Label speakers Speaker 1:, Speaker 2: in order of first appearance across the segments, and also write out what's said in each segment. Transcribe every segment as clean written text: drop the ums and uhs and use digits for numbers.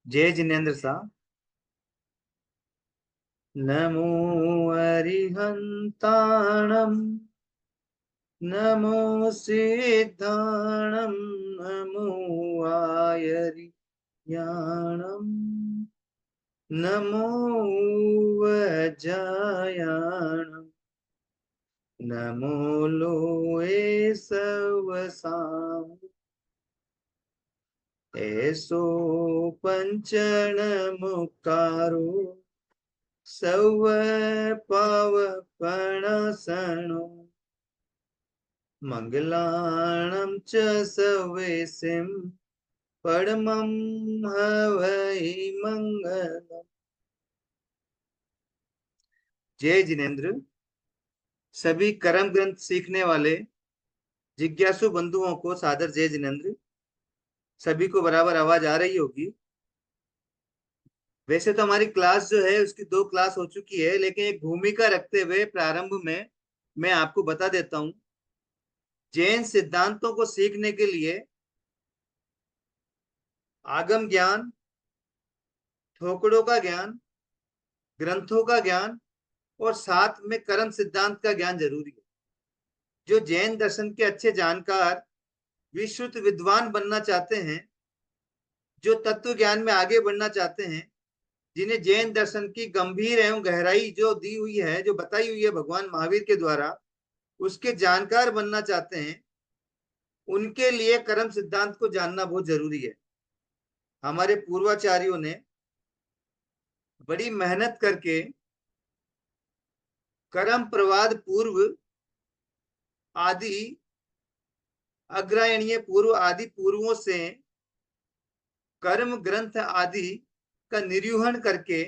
Speaker 1: जय जिनेन्द्र साहब। नमो अरिहंताणम, नमो सिद्धाणम, नमो आयरियाणम, नमो वज्रायाणम, नमो लोए सवसाम। ऐसो पंचन मुकारो सव पावपणसणो, मंगलाणं च सवेसिं परमं हवै मंगलम्। जय जिनेन्द्र। सभी कर्म ग्रंथ सीखने वाले जिज्ञासु बंधुओं को सादर जय जिनेन्द्र। सभी को बराबर आवाज आ रही होगी। वैसे तो हमारी क्लास जो है उसकी दो क्लास हो चुकी है, लेकिन एक भूमिका रखते हुए प्रारंभ में मैं आपको बता देता हूं। जैन सिद्धांतों को सीखने के लिए आगम ज्ञान, ठोकड़ों का ज्ञान, ग्रंथों का ज्ञान और साथ में कर्म सिद्धांत का ज्ञान जरूरी है। जो जैन दर्शन के अच्छे जानकार, विश्रुत विद्वान बनना चाहते हैं, जो तत्व ज्ञान में आगे बढ़ना चाहते हैं, जिन्हें जैन दर्शन की गंभीर एवं गहराई जो दी हुई है, जो बताई हुई है भगवान महावीर के द्वारा, उसके जानकार बनना चाहते हैं, उनके लिए कर्म सिद्धांत को जानना बहुत जरूरी है। हमारे पूर्वाचार्यों ने बड़ी मेहनत करके कर्म प्रवाद पूर्व आदि, अग्रायणीय पूर्व आदि पूर्वों से कर्म ग्रंथ आदि का निरूहण करके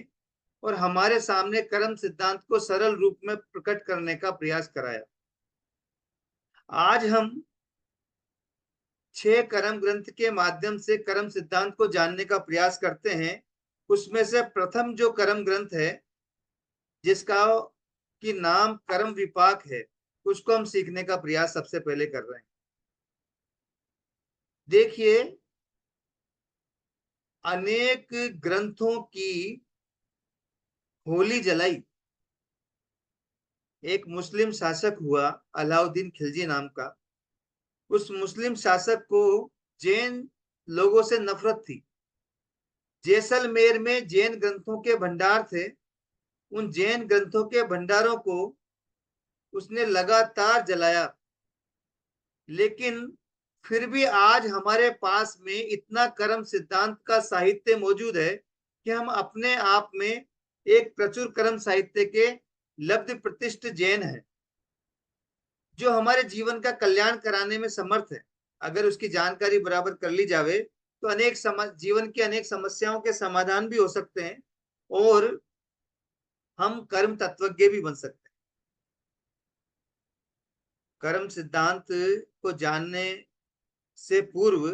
Speaker 1: और हमारे सामने कर्म सिद्धांत को सरल रूप में प्रकट करने का प्रयास कराया। आज हम 6 कर्म ग्रंथ के माध्यम से कर्म सिद्धांत को जानने का प्रयास करते हैं। उसमें से प्रथम जो कर्म ग्रंथ है, जिसका की नाम कर्म विपाक है, उसको हम सीखने का प्रयास सबसे पहले कर रहे हैं। देखिए, अनेक ग्रंथों की होली जलाई एक मुस्लिम शासक हुआ, अलाउद्दीन खिलजी नाम का। उस मुस्लिम शासक को जैन लोगों से नफरत थी। जैसलमेर में जैन ग्रंथों के भंडार थे। उन जैन ग्रंथों के भंडारों को उसने लगातार जलाया, लेकिन फिर भी आज हमारे पास में इतना कर्म सिद्धांत का साहित्य मौजूद है कि हम अपने आप में एक प्रचुर कर्म साहित्य के लब्ध प्रतिष्ठ जैन है, जो हमारे जीवन का कल्याण कराने में समर्थ है। अगर उसकी जानकारी बराबर कर ली जावे तो अनेक जीवन की अनेक समस्याओं के समाधान भी हो सकते हैं और हम कर्म तत्वज्ञ भी बन सकते हैं। कर्म सिद्धांत को जानने से पूर्व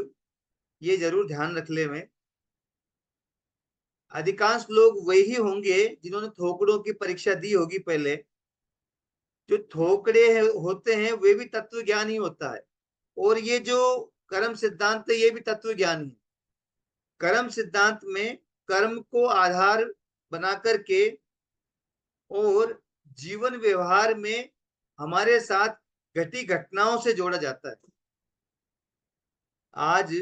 Speaker 1: ये जरूर ध्यान रख ले में, अधिकांश लोग वही होंगे जिन्होंने थोकड़ों की परीक्षा दी होगी पहले। जो थोकड़े होते हैं वे भी तत्व ज्ञान ही होता है, और ये जो कर्म सिद्धांत है ये भी तत्व ज्ञान ही। कर्म सिद्धांत में कर्म को आधार बना करके और जीवन व्यवहार में हमारे साथ घटी घटनाओं से जोड़ा जाता है। आज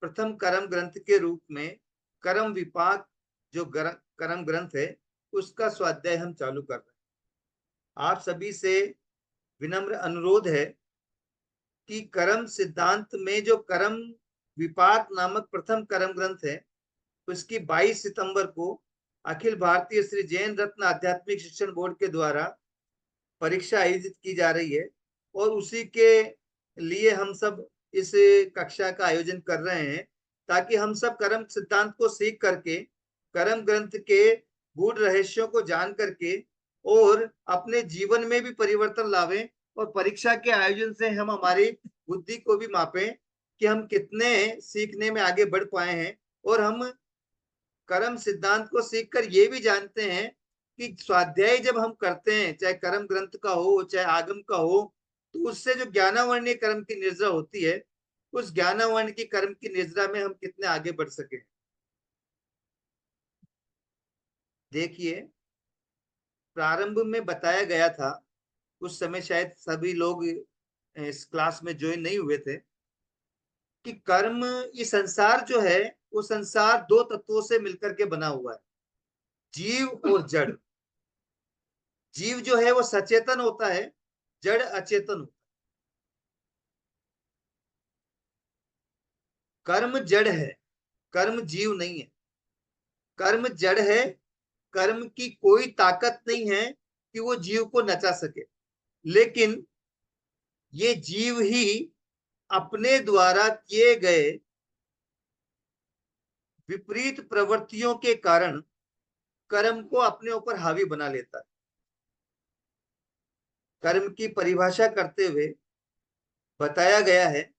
Speaker 1: प्रथम कर्म ग्रंथ के रूप में कर्म विपाक जो कर्म ग्रंथ है, उसका स्वाध्याय हम चालू कर रहे हैं। आप सभी से विनम्र अनुरोध है कि कर्म सिद्धांत में जो कर्म विपाक नामक प्रथम कर्म ग्रंथ है, उसकी 22 सितंबर को अखिल भारतीय श्री जैन रत्न आध्यात्मिक शिक्षण बोर्ड के द्वारा परीक्षा आयोजित की जा रही है, और उसी के लिए हम सब इस कक्षा का आयोजन कर रहे हैं, ताकि हम सब कर्म सिद्धांत को सीख करके कर्म ग्रंथ के गूढ़ रहस्यों को जान करके और अपने जीवन में भी परिवर्तन लावें, और परीक्षा के आयोजन से हम हमारी बुद्धि को भी मापें कि हम कितने सीखने में आगे बढ़ पाए हैं। और हम कर्म सिद्धांत को सीखकर ये भी जानते हैं कि स्वाध्याय जब हम करते हैं, चाहे कर्म ग्रंथ का हो चाहे आगम का हो, तो उससे जो ज्ञानावर्ण कर्म की निर्जरा होती है, उस ज्ञानावर्ण की कर्म की निर्जरा में हम कितने आगे बढ़ सके। देखिए, प्रारंभ में बताया गया था, उस समय शायद सभी लोग इस क्लास में ज्वाइन नहीं हुए थे, कि कर्म, ये संसार जो है वो संसार दो तत्वों से मिलकर के बना हुआ है, जीव और जड़। जीव जो है वो सचेतन होता है, जड़ अचेतन होता है। कर्म जड़ है, कर्म जीव नहीं है। कर्म जड़ है, कर्म की कोई ताकत नहीं है कि वो जीव को नचा सके। लेकिन ये जीव ही अपने द्वारा किए गए विपरीत प्रवृत्तियों के कारण कर्म को अपने ऊपर हावी बना लेता है। कर्म की परिभाषा करते हुए बताया गया है,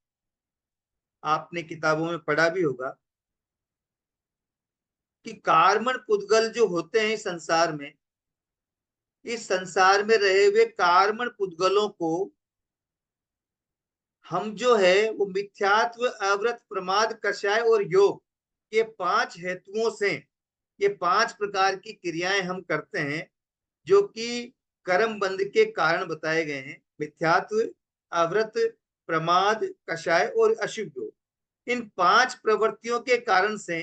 Speaker 1: आपने किताबों में पढ़ा भी होगा, कि कार्मण पुद्गल जो होते हैं संसार में, इस संसार में रहे हुए कार्मण पुद्गलों को हम जो है वो मिथ्यात्व, अव्रत, प्रमाद, कषाय और योग, ये 5 हेतुओं से, ये 5 प्रकार की क्रियाएं हम करते हैं जो कि कर्म बंध के कारण बताए गए हैं। मिथ्यात्व, अव्रत, प्रमाद, कषाय और अशुभ योग। इन 5 प्रवृत्तियों के कारण से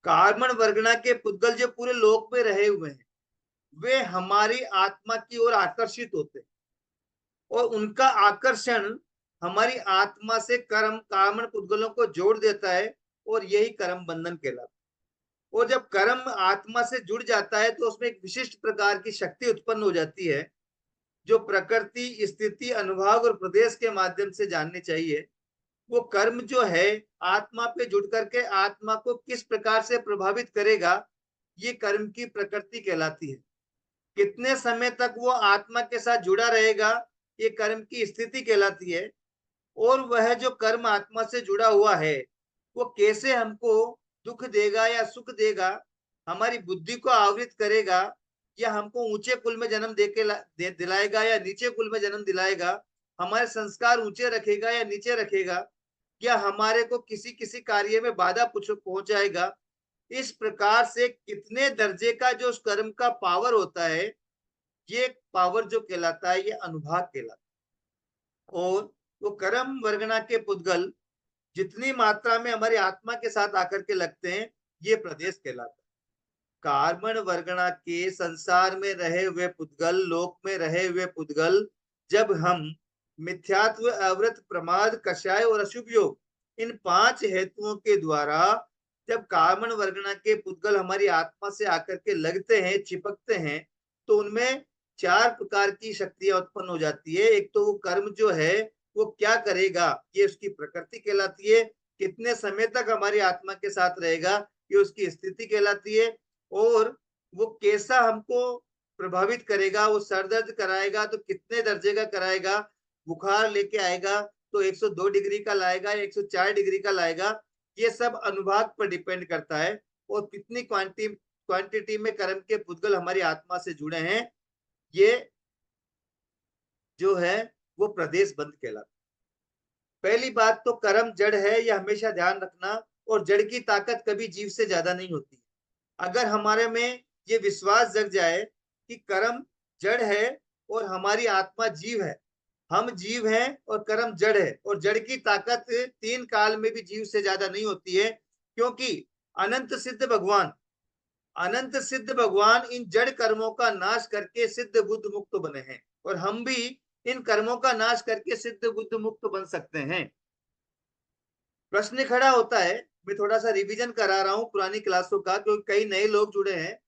Speaker 1: कार्मण वर्गना के पुद्गल जो पूरे लोक में रहे हुए हैं, वे हमारी आत्मा की ओर आकर्षित होते हैं, और उनका आकर्षण हमारी आत्मा से कर्म, कार्मण पुद्गलों को जोड़ देता है, और यही कर्म बंधन कहलाता है। और जब कर्म आत्मा से जुड़ जाता है तो उसमें एक विशिष्ट प्रकार की शक्ति उत्पन्न हो जाती है, जो प्रकृति, स्थिति, अनुभाग और प्रदेश के माध्यम से जाननी चाहिए। वो कर्म जो है आत्मा पे जुड़ करके आत्मा को किस प्रकार से प्रभावित करेगा, ये कर्म की प्रकृति कहलाती है। कितने समय तक वो आत्मा के साथ जुड़ा रहेगा, ये कर्म की स्थिति कहलाती है। और वह जो कर्म आत्मा से जुड़ा हुआ है, वो कैसे हमको दुख देगा या सुख देगा, हमारी बुद्धि को आवृत करेगा, या हमको ऊंचे कुल में जन्म दिलाएगा या नीचे कुल में जन्म दिलाएगा, हमारे संस्कार ऊंचे रखेगा या नीचे रखेगा, या हमारे को किसी किसी कार्य में बाधा पहुंचाएगा, इस प्रकार से कितने दर्जे का जो उस कर्म का पावर होता है, ये पावर जो कहलाता है, ये अनुभाग कहलाता है। और वो कर्म वर्गना के पुद्गल जितनी मात्रा में हमारी आत्मा के साथ आकर के लगते हैं, ये प्रदेश कहलाता है। कार्बन वर्गना के संसार में रहे हुए पुद्गल, लोक में रहे हुए पुद्गल, जब हम मिथ्यात्व, अव्रत, प्रमाद, कषाय और अशुभ योग, इन 5 हेतुओं के द्वारा जब कार्बन वर्गना के पुद्गल हमारी आत्मा से आकर के लगते हैं, चिपकते हैं, तो उनमें 4 प्रकार की शक्तियां उत्पन्न हो जाती है। एक तो वो कर्म जो है वो क्या करेगा, ये उसकी प्रकृति कहलाती है। कितने समय तक हमारी आत्मा के साथ रहेगा, ये उसकी स्थिति कहलाती है। और वो कैसा हमको प्रभावित करेगा, वो सर दर्द कराएगा तो कितने दर्जे का कराएगा, बुखार लेके आएगा तो 102 डिग्री का लाएगा या 104 डिग्री का लाएगा, ये सब अनुभाग पर डिपेंड करता है। और कितनी क्वांटिटी में कर्म के पुद्गल हमारी आत्मा से जुड़े हैं, ये जो है वो प्रदेश बंध कहलाता है। पहली बात तो कर्म जड़ है, यह हमेशा ध्यान रखना। और जड़ की ताकत कभी जीव से ज्यादा नहीं होती। अगर हमारे में ये विश्वास जग जाए कि कर्म जड़ है और हमारी आत्मा जीव है, हम जीव हैं और कर्म जड़ है, और जड़ की ताकत 3 काल में भी जीव से ज्यादा नहीं होती है, क्योंकि अनंत सिद्ध भगवान, अनंत सिद्ध भगवान इन जड़ कर्मों का नाश करके सिद्ध बुद्ध मुक्त बने हैं, और हम भी इन कर्मों का नाश करके सिद्ध बुद्ध मुक्त बन सकते हैं। प्रश्न खड़ा होता है, मैं थोड़ा सा रिवीजन करा रहा हूं पुरानी क्लासों का, क्योंकि कई नए लोग जुड़े हैं।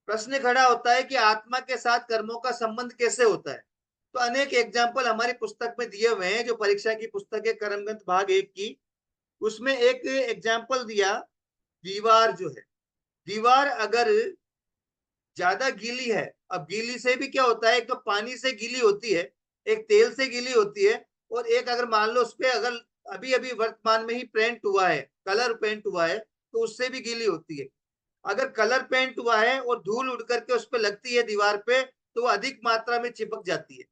Speaker 1: प्रश्न खड़ा होता है कि आत्मा के साथ कर्मों का संबंध कैसे होता है। तो अनेक एग्जाम्पल हमारी पुस्तक में दिए हुए हैं, जो परीक्षा की पुस्तक है कर्मग्रंथ भाग 1 की, उसमें एक एग्जाम्पल दिया, दीवार जो है, दीवार अगर ज्यादा गीली है, अब गीली से भी क्या होता है, एक तो पानी से गीली होती है, एक तेल से गीली होती है, और एक अगर मान लो उस पर अगर अभी अभी वर्तमान में ही पेंट हुआ है, कलर पेंट हुआ है, तो उससे भी गीली होती है। अगर कलर पेंट हुआ है और धूल उड़ करके उस पर लगती है दीवार पे, तो वो अधिक मात्रा में चिपक जाती है।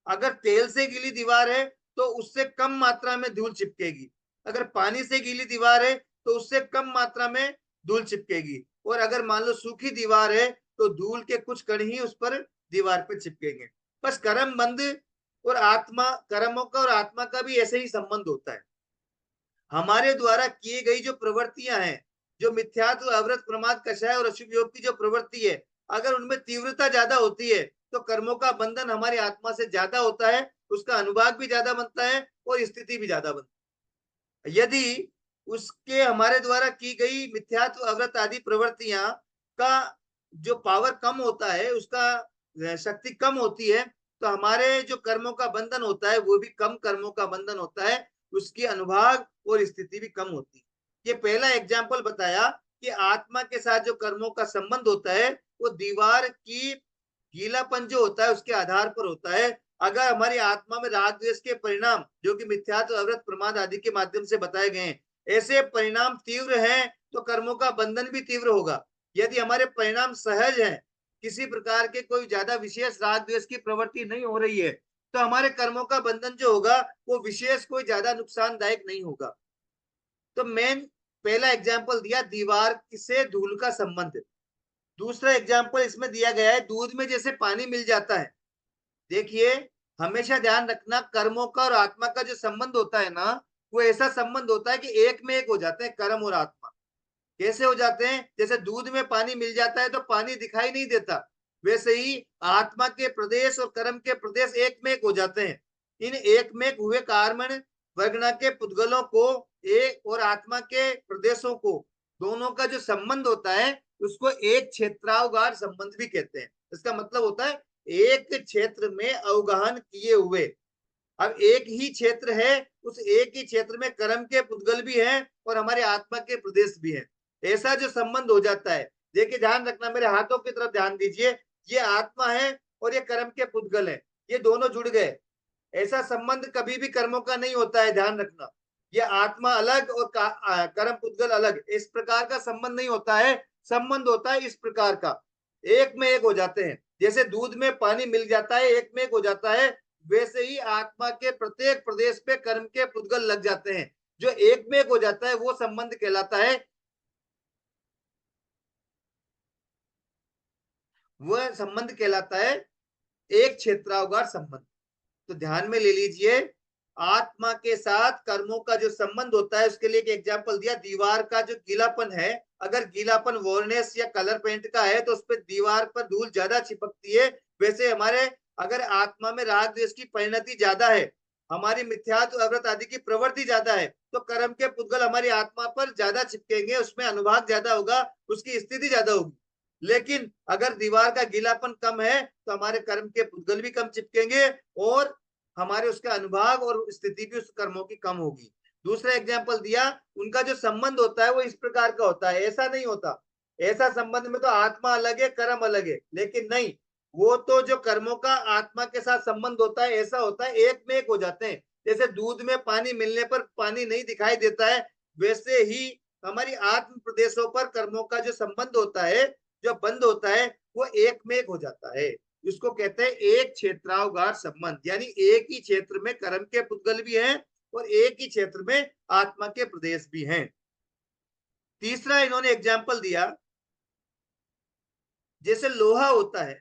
Speaker 1: अगर तेल से गीली दीवार है तो उससे कम मात्रा में धूल चिपकेगी। अगर पानी से गीली दीवार है तो उससे कम मात्रा में धूल चिपकेगी। और अगर मान लो सूखी दीवार है तो धूल के कुछ कण ही उस पर दीवार पे चिपकेंगे। बस कर्म बंध और आत्मा, कर्मों का और आत्मा का भी ऐसे ही संबंध होता है। हमारे द्वारा किए गई जो प्रवृत्तियां हैं, जो मिथ्यात्व, अवृत, प्रमाद, कषाय और अशुभ योग की जो प्रवृत्ति है, अगर उनमें तीव्रता ज्यादा होती है तो कर्मों का बंधन हमारी आत्मा से ज्यादा होता है, उसका अनुभाग भी ज्यादा बनता है और स्थिति भी ज्यादा बनती है। यदि उसके हमारे द्वारा की गई मिथ्यात्व, अवृत आदि प्रवृत्तियां का जो पावर कम होता है, उसका शक्ति कम होती है, तो हमारे जो कर्मों का बंधन होता है वो भी कम कर्मों का बंधन होता है, उसकी अनुभाग और स्थिति भी कम होती है। ये पहला एग्जाम्पल बताया कि आत्मा के साथ जो कर्मों का संबंध होता है वो दीवार की गीलापन जो होता है उसके आधार पर होता है। अगर हमारी आत्मा में राग द्वेष के परिणाम जो कि मिथ्यात्व, अवृत, प्रमाद आदि के माध्यम से बताए गए हैं, ऐसे परिणाम तीव्र हैं तो कर्मों का बंधन भी तीव्र होगा। यदि हमारे परिणाम सहज हैं, किसी प्रकार के कोई ज्यादा विशेष राग द्वेष की प्रवृत्ति नहीं हो रही है, तो हमारे कर्मों का बंधन जो होगा वो विशेष कोई ज्यादा नुकसानदायक नहीं होगा। तो मेन पहला एग्जाम्पल दिया दीवार से धूल का संबंध। दूसरा एग्जाम्पल इसमें दिया गया है दूध में जैसे पानी मिल जाता है। देखिए, हमेशा ध्यान रखना, कर्मों का और आत्मा का जो संबंध होता है ना, वो ऐसा संबंध होता है कि एक में एक हो जाते हैं कर्म और आत्मा। कैसे हो जाते हैं? जैसे दूध में पानी मिल जाता है तो पानी दिखाई नहीं देता, वैसे ही आत्मा के प्रदेश और कर्म के प्रदेश एक में एक हो जाते हैं। इन एक में एक हुए कार्बन वर्गना के पुद्गलों को एक और आत्मा के प्रदेशों को, दोनों का जो संबंध होता है उसको एक क्षेत्रावगार संबंध भी कहते हैं। इसका मतलब होता है एक क्षेत्र में अवगाहन किए हुए। अब एक ही क्षेत्र है, उस एक ही क्षेत्र में कर्म के पुद्गल भी हैं और हमारे आत्मा के प्रदेश भी हैं। ऐसा जो संबंध हो जाता है, देखिए ध्यान रखना, मेरे हाथों की तरफ ध्यान दीजिए, ये आत्मा है और ये कर्म के पुद्गल है, ये दोनों जुड़ गए। ऐसा संबंध कभी भी कर्मों का नहीं होता है, ध्यान रखना। ये आत्मा अलग और कर्म पुद्गल अलग, इस प्रकार का संबंध नहीं होता है। संबंध होता है इस प्रकार का, एक में एक हो जाते हैं। जैसे दूध में पानी मिल जाता है, एक में एक हो जाता है, वैसे ही आत्मा के प्रत्येक प्रदेश पे कर्म के पुद्गल लग जाते हैं। जो एक में एक हो जाता है वो संबंध कहलाता है, वह संबंध कहलाता है एक क्षेत्रावगार संबंध। तो ध्यान में ले लीजिए, आत्मा के साथ कर्मों का जो संबंध होता है उसके लिए एक एग्जांपल दिया, दीवार का जो गीलापन है, अगर गीलापन वॉर्नेस या कलर पेंट का है तो उस पर दीवार पर धूल ज्यादा चिपकती है। वैसे हमारे अगर आत्मा में राग द्वेष की परिणति ज्यादा है, हमारी मिथ्यात्व, अवृत आदि की प्रवृत्ति ज्यादा है, तो कर्म के पुद्गल हमारी आत्मा पर ज्यादा चिपकेंगे, उसमें अनुभाग ज्यादा होगा, उसकी स्थिति ज्यादा होगी। लेकिन अगर दीवार का गीलापन कम है तो हमारे कर्म के पुद्गल भी कम चिपकेंगे और हमारे उसका अनुभाग और स्थिति भी उस कर्मों की कम होगी। दूसरा एग्जाम्पल दिया, उनका जो संबंध होता है वो इस प्रकार का होता है, ऐसा नहीं होता। ऐसा संबंध में तो आत्मा अलग है, कर्म अलग है, लेकिन नहीं, वो तो जो कर्मों का आत्मा के साथ संबंध होता है ऐसा होता है, एक में एक हो जाते हैं। जैसे दूध में पानी मिलने पर पानी नहीं दिखाई देता है, वैसे ही हमारी आत्म प्रदेशों पर कर्मों का जो संबंध होता है, जो बंद होता है, वो एक में एक हो जाता है। इसको कहते हैं एक क्षेत्रावगार संबंध, यानी एक ही क्षेत्र में कर्म के पुद्गल भी हैं और एक ही क्षेत्र में आत्मा के प्रदेश भी हैं। तीसरा इन्होंने एग्जाम्पल दिया, जैसे लोहा होता है,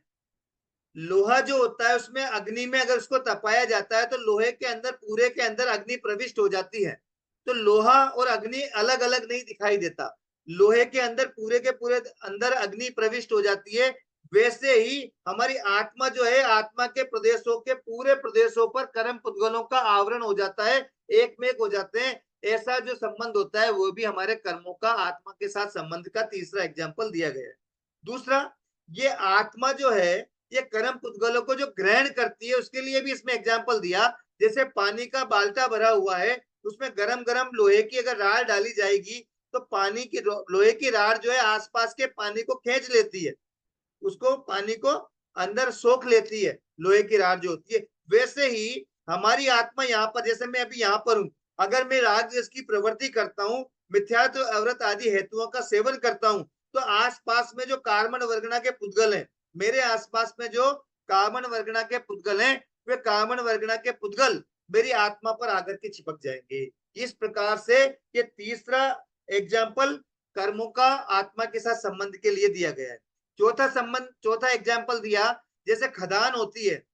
Speaker 1: लोहा जो होता है उसमें अग्नि में अगर उसको तपाया जाता है तो लोहे के अंदर, पूरे के अंदर अग्नि प्रविष्ट हो जाती है। तो लोहा और अग्नि अलग अलग नहीं दिखाई देता, लोहे के अंदर पूरे के पूरे अंदर अग्नि प्रविष्ट हो जाती है। वैसे ही हमारी आत्मा जो है, आत्मा के प्रदेशों के पूरे प्रदेशों पर कर्म पुद्गलों का आवरण हो जाता है, एक में एक हो जाते हैं। ऐसा जो संबंध होता है वो भी हमारे कर्मों का आत्मा के साथ संबंध का तीसरा एग्जाम्पल दिया गया है। दूसरा, ये आत्मा जो है ये कर्म पुद्गलों को जो ग्रहण करती है उसके लिए भी इसमें एग्जाम्पल दिया। जैसे पानी का बाल्टा भरा हुआ है, उसमें गरम गरम लोहे की अगर राड डाली जाएगी तो पानी की, लोहे की राड जो है आसपास के पानी को खींच लेती है, उसको पानी को अंदर सोख लेती है, लोहे की राड जो होती है। वैसे ही हमारी आत्मा यहाँ पर, जैसे मैं अभी यहाँ पर हूँ, अगर मैं राग द्वेष की प्रवृत्ति करता हूँ, मिथ्यात्व, अवृत आदि हेतुओं का सेवन करता हूँ, तो आसपास में जो कार्बन वर्गना के पुद्गल हैं, मेरे आसपास में जो कार्बन वर्गना के पुद्गल हैं, वे कार्बन वर्गना के पुद्गल मेरी आत्मा पर आकर के चिपक जाएंगे। इस प्रकार से ये तीसरा एग्जाम्पल कर्मों का आत्मा के साथ संबंध के लिए दिया गया है। चौथा एग्जाम्पल दिया, जैसे खदान होती है,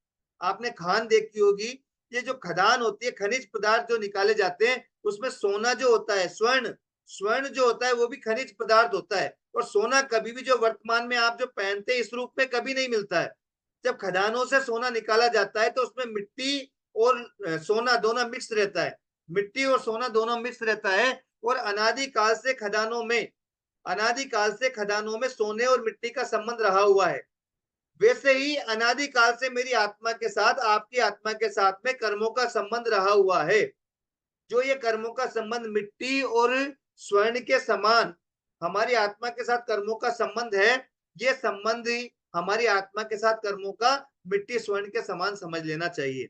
Speaker 1: आपने खान देखी होगी, ये जो खदान होती है, खनिज पदार्थ जो निकाले जाते हैं, उसमें सोना जो होता है, स्वर्ण स्वर्ण जो होता है वो भी खनिज पदार्थ होता है। और सोना कभी भी जो वर्तमान में आप जो पहनते हैं इस रूप में कभी नहीं मिलता है। जब खदानों से सोना निकाला जाता है तो उसमें मिट्टी और सोना दोनों मिक्स रहता है, मिट्टी और सोना दोनों मिक्स रहता है। और अनादिकाल से खदानों में सोने और मिट्टी का संबंध रहा हुआ है। वैसे ही अनादिकाल से मेरी आत्मा के साथ, आपकी आत्मा के साथ में कर्मों का संबंध रहा हुआ है। जो ये कर्मों का संबंध मिट्टी और स्वर्ण के समान हमारी आत्मा के साथ कर्मों का संबंध है, ये संबंध ही हमारी आत्मा के साथ कर्मों का मिट्टी स्वर्ण के समान समझ लेना चाहिए।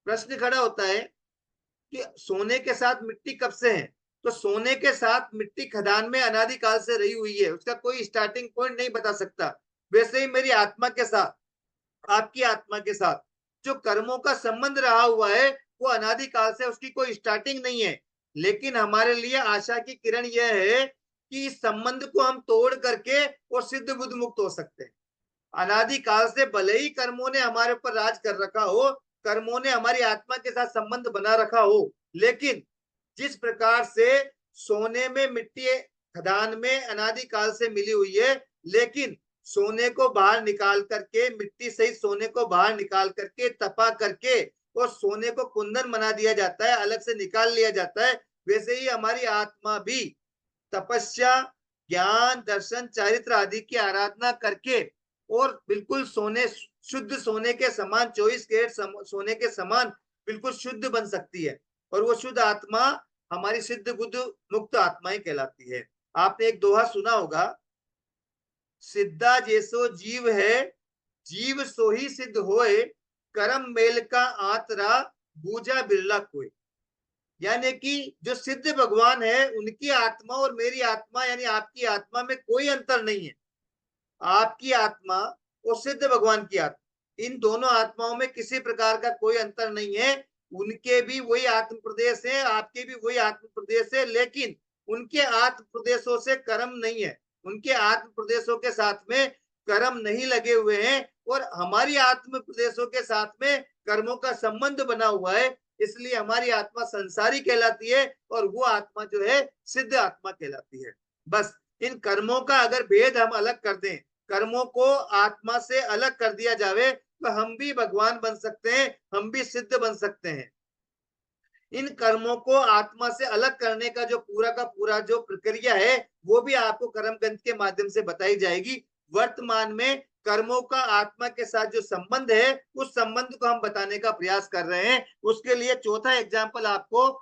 Speaker 1: प्रश्न खड़ा होता है कि सोने के साथ मिट्टी कब से है? तो सोने के साथ मिट्टी खदान में अनादिकाल से रही हुई है, उसका कोई स्टार्टिंग पॉइंट नहीं बता सकता। वैसे ही मेरी आत्मा के साथ, आपकी आत्मा के साथ जो कर्मों का संबंध रहा हुआ है वो अनादिकाल से, उसकी कोई स्टार्टिंग नहीं है। लेकिन हमारे लिए आशा की किरण यह है कि इस संबंध को हम तोड़ करके और सिद्ध बुद्ध मुक्त हो सकते हैं। अनादिकाल से भले ही कर्मों ने हमारे ऊपर राज कर रखा हो, कर्मों ने हमारी आत्मा के साथ संबंध बना रखा हो, लेकिन जिस प्रकार से सोने में मिट्टी खदान में अनादिकाल से मिली हुई है, लेकिन सोने को बाहर निकाल करके, मिट्टी सहित सोने को बाहर निकाल करके, तपा करके और सोने को कुंदन बना दिया जाता है, अलग से निकाल लिया जाता है। वैसे ही हमारी आत्मा भी तपस्या, ज्ञान, दर्शन, चारित्र आदि की आराधना करके और बिल्कुल सोने, शुद्ध सोने के समान, 24 कैरेट सोने के समान बिल्कुल शुद्ध बन सकती है। और वो शुद्ध आत्मा हमारी सिद्ध बुद्ध मुक्त आत्माएं कहलाती है। आपने एक दोहा सुना होगा, सिद्धा जैसो जीव है, जीव सो ही सिद्ध होए, करम मेल का आतरा, बूझा बिरला कोई। यानी कि जो सिद्ध भगवान है उनकी आत्मा और मेरी आत्मा यानी आपकी आत्मा में कोई अंतर नहीं है। आपकी आत्मा और सिद्ध भगवान की आत्मा, इन दोनों आत्माओं में किसी प्रकार का कोई अंतर नहीं है। उनके भी वही आत्म प्रदेश है, आपके भी वही आत्म प्रदेश है, लेकिन उनके आत्म प्रदेशों से कर्म नहीं है, उनके आत्म प्रदेशों के साथ में कर्म नहीं लगे हुए हैं और हमारी आत्म प्रदेशों के साथ में कर्मों का संबंध बना हुआ है। इसलिए हमारी आत्मा संसारी कहलाती है और वो आत्मा जो है सिद्ध आत्मा कहलाती है। बस इन कर्मों का अगर भेद हम अलग कर दें, कर्मों को आत्मा से अलग कर दिया जावे, तो हम भी भगवान बन सकते हैं, हम भी सिद्ध बन सकते हैं। इन कर्मों को आत्मा से अलग करने का जो पूरा का पूरा जो प्रक्रिया है वो भी आपको कर्म ग्रंथ के माध्यम से बताई जाएगी। वर्तमान में कर्मों का आत्मा के साथ जो संबंध है उस संबंध को हम बताने का प्रयास कर रहे हैं। उसके लिए चौथा एग्जाम्पल आपको,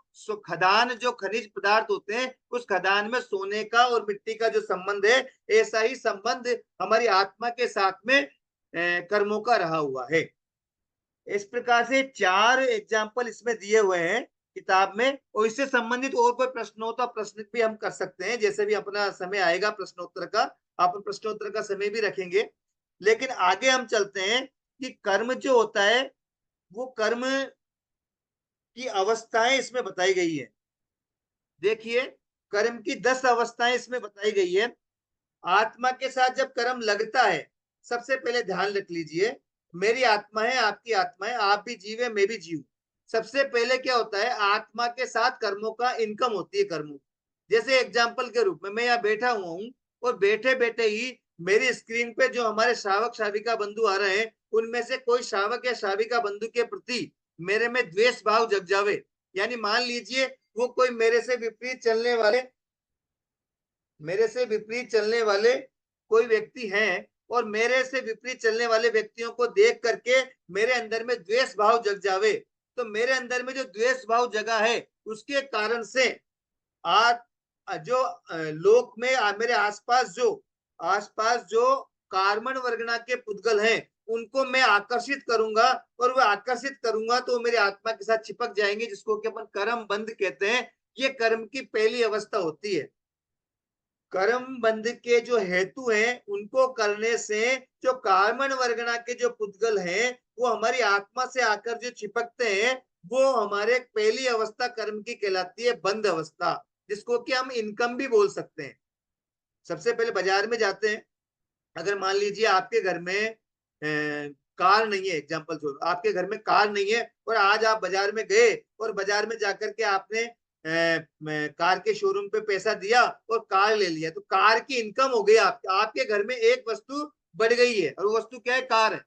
Speaker 1: खदान जो खनिज पदार्थ होते हैं उस खदान में सोने का और मिट्टी का जो संबंध है, ऐसा ही संबंध हमारी आत्मा के साथ में कर्मों का रहा हुआ है। इस प्रकार से 4 एग्जाम्पल इसमें दिए हुए हैं किताब में। और इससे संबंधित और कोई प्रश्न हो तो प्रश्न भी हम कर सकते हैं, जैसे भी अपना समय आएगा प्रश्नोत्तर का, आप प्रश्नोत्तर का समय भी रखेंगे। लेकिन आगे हम चलते हैं कि कर्म जो होता है वो कर्म की अवस्थाएं इसमें बताई गई है। देखिए, कर्म की 10 अवस्थाएं इसमें बताई गई है। आत्मा के साथ जब कर्म लगता है, सबसे पहले ध्यान रख लीजिए, मेरी आत्मा है, आपकी आत्मा है, आप भी जीव है, मैं भी जीव। सबसे पहले क्या होता है, आत्मा के साथ कर्मों का इनकम होती है कर्मों। जैसे एग्जाम्पल के रूप में मैं यहाँ बैठा हुआ हूँ और बैठे बैठे ही मेरी स्क्रीन पे जो हमारे श्रावक श्राविका बंधु आ रहे हैं, उनमें से कोई श्रावक या श्राविका बंधु के प्रति मेरे में द्वेष भाव जग जावे, यानी मान लीजिए वो कोई मेरे से विपरीत चलने वाले कोई व्यक्ति हैं और मेरे से विपरीत चलने वाले व्यक्तियों को देख करके मेरे अंदर में द्वेष भाव जग जावे, तो मेरे अंदर में जो द्वेष भाव जगा है उसके कारण से आज जो लोक में मेरे आसपास जो कार्बन वर्गना के पुद्गल हैं उनको मैं आकर्षित करूंगा, और वो आकर्षित करूंगा तो मेरी आत्मा के साथ चिपक जाएंगे, जिसको कि अपन कर्म बंध कहते हैं। ये कर्म की पहली अवस्था होती है। कर्म बंध के जो हेतु हैं उनको करने से जो कार्बन वर्गना के जो पुद्गल हैं वो हमारी आत्मा से आकर जो चिपकते हैं, वो हमारे पहली अवस्था कर्म की कहलाती है बंध अवस्था, जिसको कि हम इनकम भी बोल सकते हैं। सबसे पहले बाजार में जाते हैं। अगर मान लीजिए आपके घर में कार नहीं है, एग्जाम्पल छोड़ो, आपके घर में कार नहीं है और आज आप बाजार में गए और बाजार में जाकर के आपने कार के शोरूम पे पैसा दिया और कार ले लिया, तो कार की इनकम हो गई आपके घर में एक वस्तु बढ़ गई है और वो वस्तु क्या है? कार है।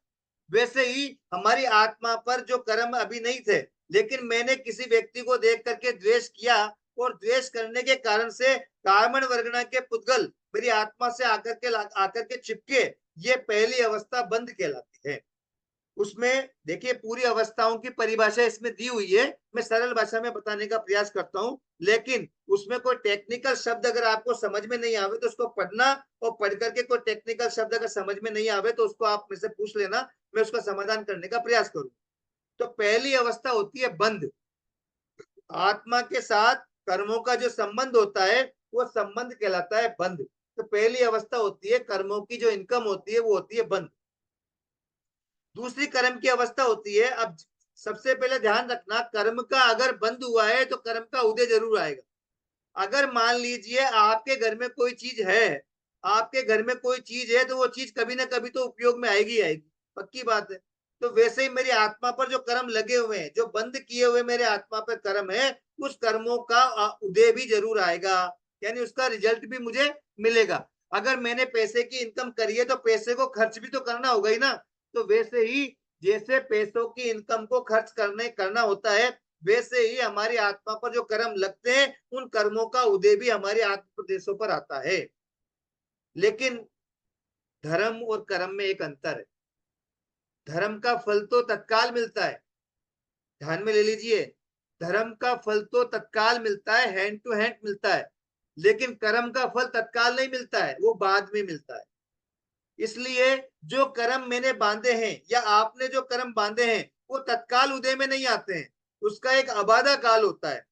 Speaker 1: वैसे ही हमारी आत्मा पर जो कर्म अभी नहीं थे, लेकिन मैंने किसी व्यक्ति को देख करके द्वेष किया और द्वेष करने के कारण से कार्बन वर्गना के पुद्गल मेरी आत्मा से आकर के चिपके, ये पहली अवस्था बंद कहलाती है। उसमें देखिए पूरी अवस्थाओं की परिभाषा इसमें दी हुई है, मैं सरल भाषा में बताने का प्रयास करता हूं, लेकिन उसमें कोई टेक्निकल शब्द अगर आपको समझ में नहीं आवे तो उसको पढ़ना, और पढ़ करके कोई टेक्निकल शब्द अगर समझ में नहीं आवे तो उसको आप मेरे से पूछ लेना, मैं उसका समाधान करने का प्रयास करूं। तो पहली अवस्था होती है बंद। आत्मा के साथ कर्मों का जो संबंध होता है वो संबंध कहलाता है बंद। तो पहली अवस्था होती है कर्मों की जो इनकम होती है वो होती है बंद। दूसरी कर्म की अवस्था होती है, अब सबसे पहले ध्यान रखना, कर्म का अगर बंद हुआ है तो कर्म का उदय जरूर आएगा। अगर मान लीजिए आपके घर में कोई चीज है, आपके घर में कोई चीज है, तो वो चीज कभी ना कभी तो उपयोग में आएगी आएगी, पक्की बात है। तो वैसे ही मेरी आत्मा पर जो कर्म लगे हुए हैं, जो बंद किए हुए मेरे आत्मा पर कर्म है, उस कर्मों का उदय भी जरूर आएगा, यानी उसका रिजल्ट भी मुझे मिलेगा। अगर मैंने पैसे की इनकम करी है तो पैसे को खर्च भी तो करना होगा ही ना। तो वैसे ही जैसे पैसों की इनकम को खर्च करना होता है, वैसे ही हमारी आत्मा पर जो कर्म लगते हैं उन कर्मों का उदय भी हमारे आत्म प्रदेशों पर आता है। लेकिन धर्म और कर्म में एक अंतर है। धर्म का फल तो तत्काल मिलता है, ध्यान में ले लीजिए, धर्म का फल तो तत्काल मिलता है, हैंड टू हैंड मिलता है, लेकिन कर्म का फल तत्काल नहीं मिलता है, वो बाद में मिलता है। इसलिए जो कर्म मैंने बांधे हैं या आपने जो कर्म बांधे हैं वो तत्काल उदय में नहीं आते हैं, उसका एक अबाधा काल होता है,